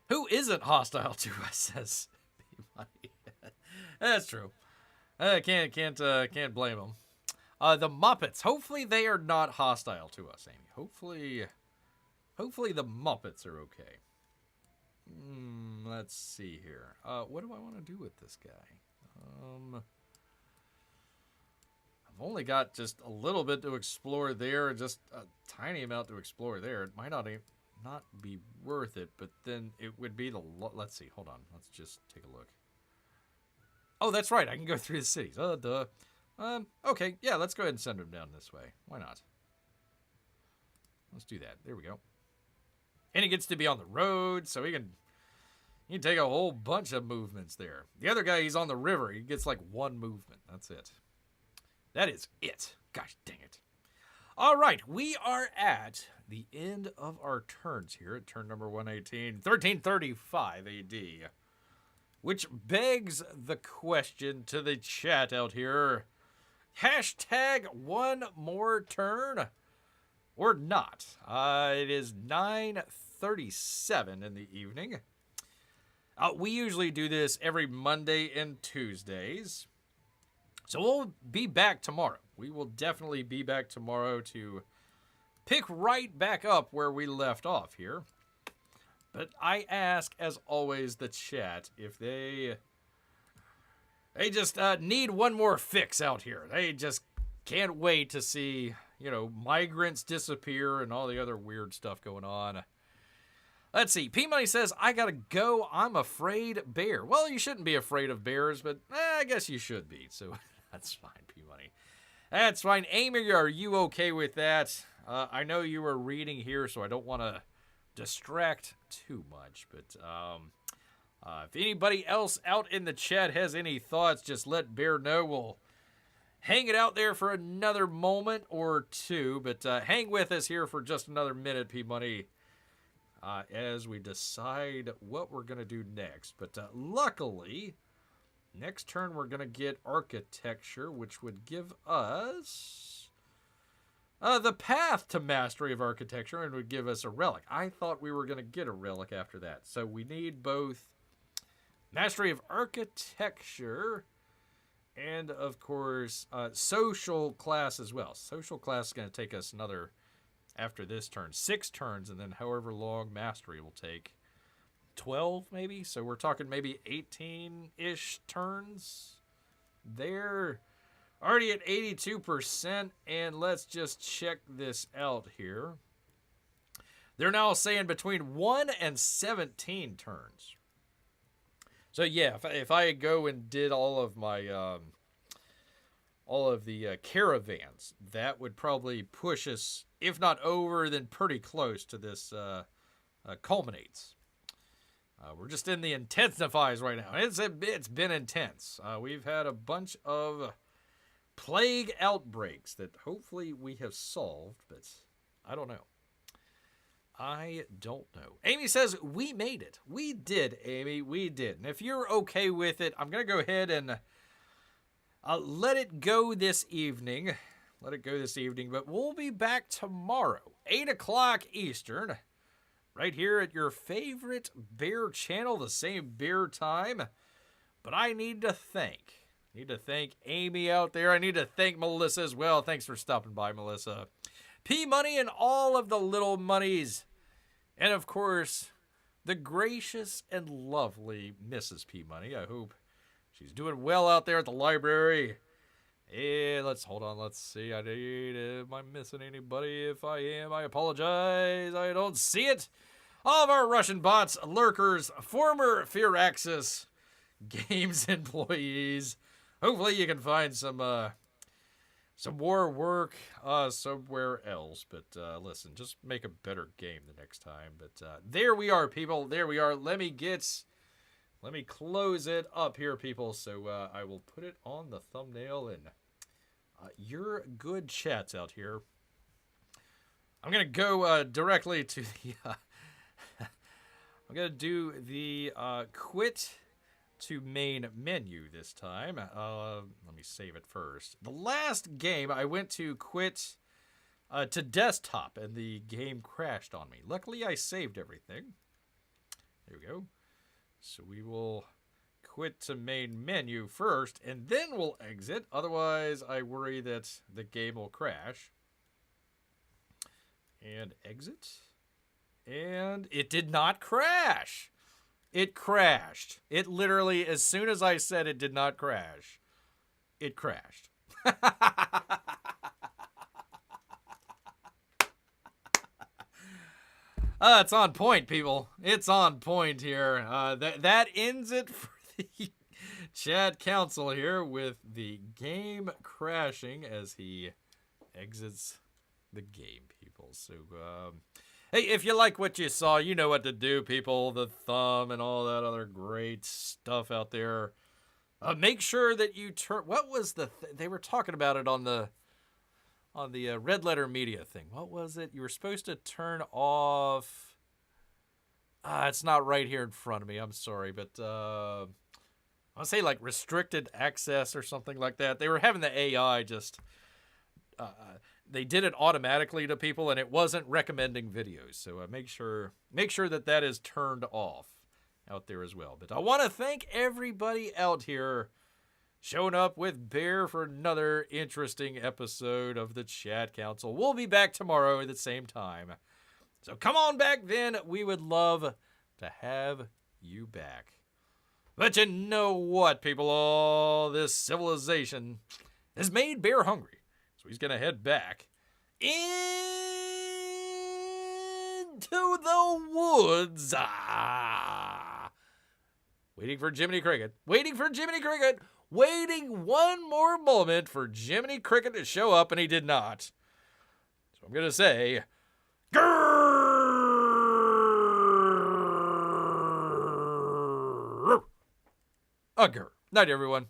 Who isn't hostile to us? Says Peabody. That's true. Can't blame them. The Muppets. Hopefully they are not hostile to us, Amy. Hopefully the Muppets are okay. Let's see here. What do I want to do with this guy? I've only got just a little bit to explore there, just a tiny amount to explore there. It might not be worth it, but then it would be let's see. Hold on. Let's just take a look. Oh, that's right. I can go through the cities. Duh. Okay, yeah, let's go ahead and send him down this way. Why not? Let's do that. There we go. And he gets to be on the road, so he can take a whole bunch of movements there. The other guy, he's on the river. He gets like 1 movement. That's it. That is it. Gosh dang it. All right, we are at the end of our turns here at turn number 118, 1335 AD. Which begs the question to the chat out here. Hashtag 1 more turn or not. It is 9:37 in the evening. We usually do this every Monday and Tuesdays. So we'll be back tomorrow. We will definitely be back tomorrow to pick right back up where we left off here. But I ask, as always, the chat if they just need 1 more fix out here. They just can't wait to see, migrants disappear and all the other weird stuff going on. Let's see. P-Money says, I gotta go. I'm afraid bear. Well, you shouldn't be afraid of bears, but I guess you should be. So that's fine, P-Money. That's fine. Amy, are you okay with that? I know you were reading here, so I don't want to distract too much, but if anybody else out in the chat has any thoughts, just let Bear know. We'll hang it out there for another moment or two, but hang with us here for just another minute, P-Money, as we decide what we're going to do next. But luckily, next turn we're going to get architecture, which would give us the path to mastery of architecture, and would give us a relic. I thought we were going to get a relic after that. So we need both mastery of architecture and, of course, social class as well. Social class is going to take us another, after this turn, 6 turns, and then however long mastery will take. 12, maybe? So we're talking maybe 18-ish turns there. Already at 82%, and let's just check this out here. They're now saying between 1 and 17 turns. So yeah, if I go and did all of my caravans, that would probably push us, if not over, then pretty close to this culminates. We're just in the Intensifies right now. It's been intense. We've had a bunch of plague outbreaks that hopefully we have solved, but I don't know. Amy says, we made it. We did, Amy. We did. And if you're okay with it, I'm going to go ahead and let it go this evening. let it go this evening. But we'll be back tomorrow, 8 o'clock Eastern, right here at your favorite bear channel, the same bear time. But I need to thank Amy out there. I need to thank Melissa as well. Thanks for stopping by, Melissa. P Money and all of the little monies. And of course, the gracious and lovely Mrs. P Money. I hope she's doing well out there at the library. And let's see. Am I missing anybody? If I am, I apologize. I don't see it. All of our Russian bots, lurkers, former Firaxis Games employees. Hopefully you can find some more work somewhere else. But listen, just make a better game the next time. But there we are, people. There we are. Let me close it up here, people. So I will put it on the thumbnail and your good chats out here. I'm going to go directly to the... I'm going to do the quit to main menu this time. Let me save it first. The last game, I went to quit to desktop, and the game crashed on me. Luckily, I saved everything. There we go. So we will quit to main menu first, and then we'll exit. Otherwise, I worry that the game will crash. And exit. And it did not crash. It crashed. It literally, as soon as I said it did not crash, it crashed. It's on point, people. It's on point here. That ends it for the chat council here with the game crashing as he exits the game, people. So, hey, if you like what you saw, you know what to do, people. The thumb and all that other great stuff out there. Make sure that you turn... What was the... They were talking about it on the Red Letter Media thing. What was it? You were supposed to turn off... it's not right here in front of me. I'm sorry, but... I'll say like restricted access or something like that. They were having the AI just... they did it automatically to people, and it wasn't recommending videos. So make sure that is turned off out there as well. But I want to thank everybody out here showing up with Bear for another interesting episode of the Chat Council. We'll be back tomorrow at the same time. So come on back then. We would love to have you back. But you know what, people? All this civilization has made Bear hungry. So he's going to head back into the woods. Waiting for Jiminy Cricket. Waiting one more moment for Jiminy Cricket to show up, and he did not. So I'm going to say, Grrrrr. Grrrr. Night, everyone.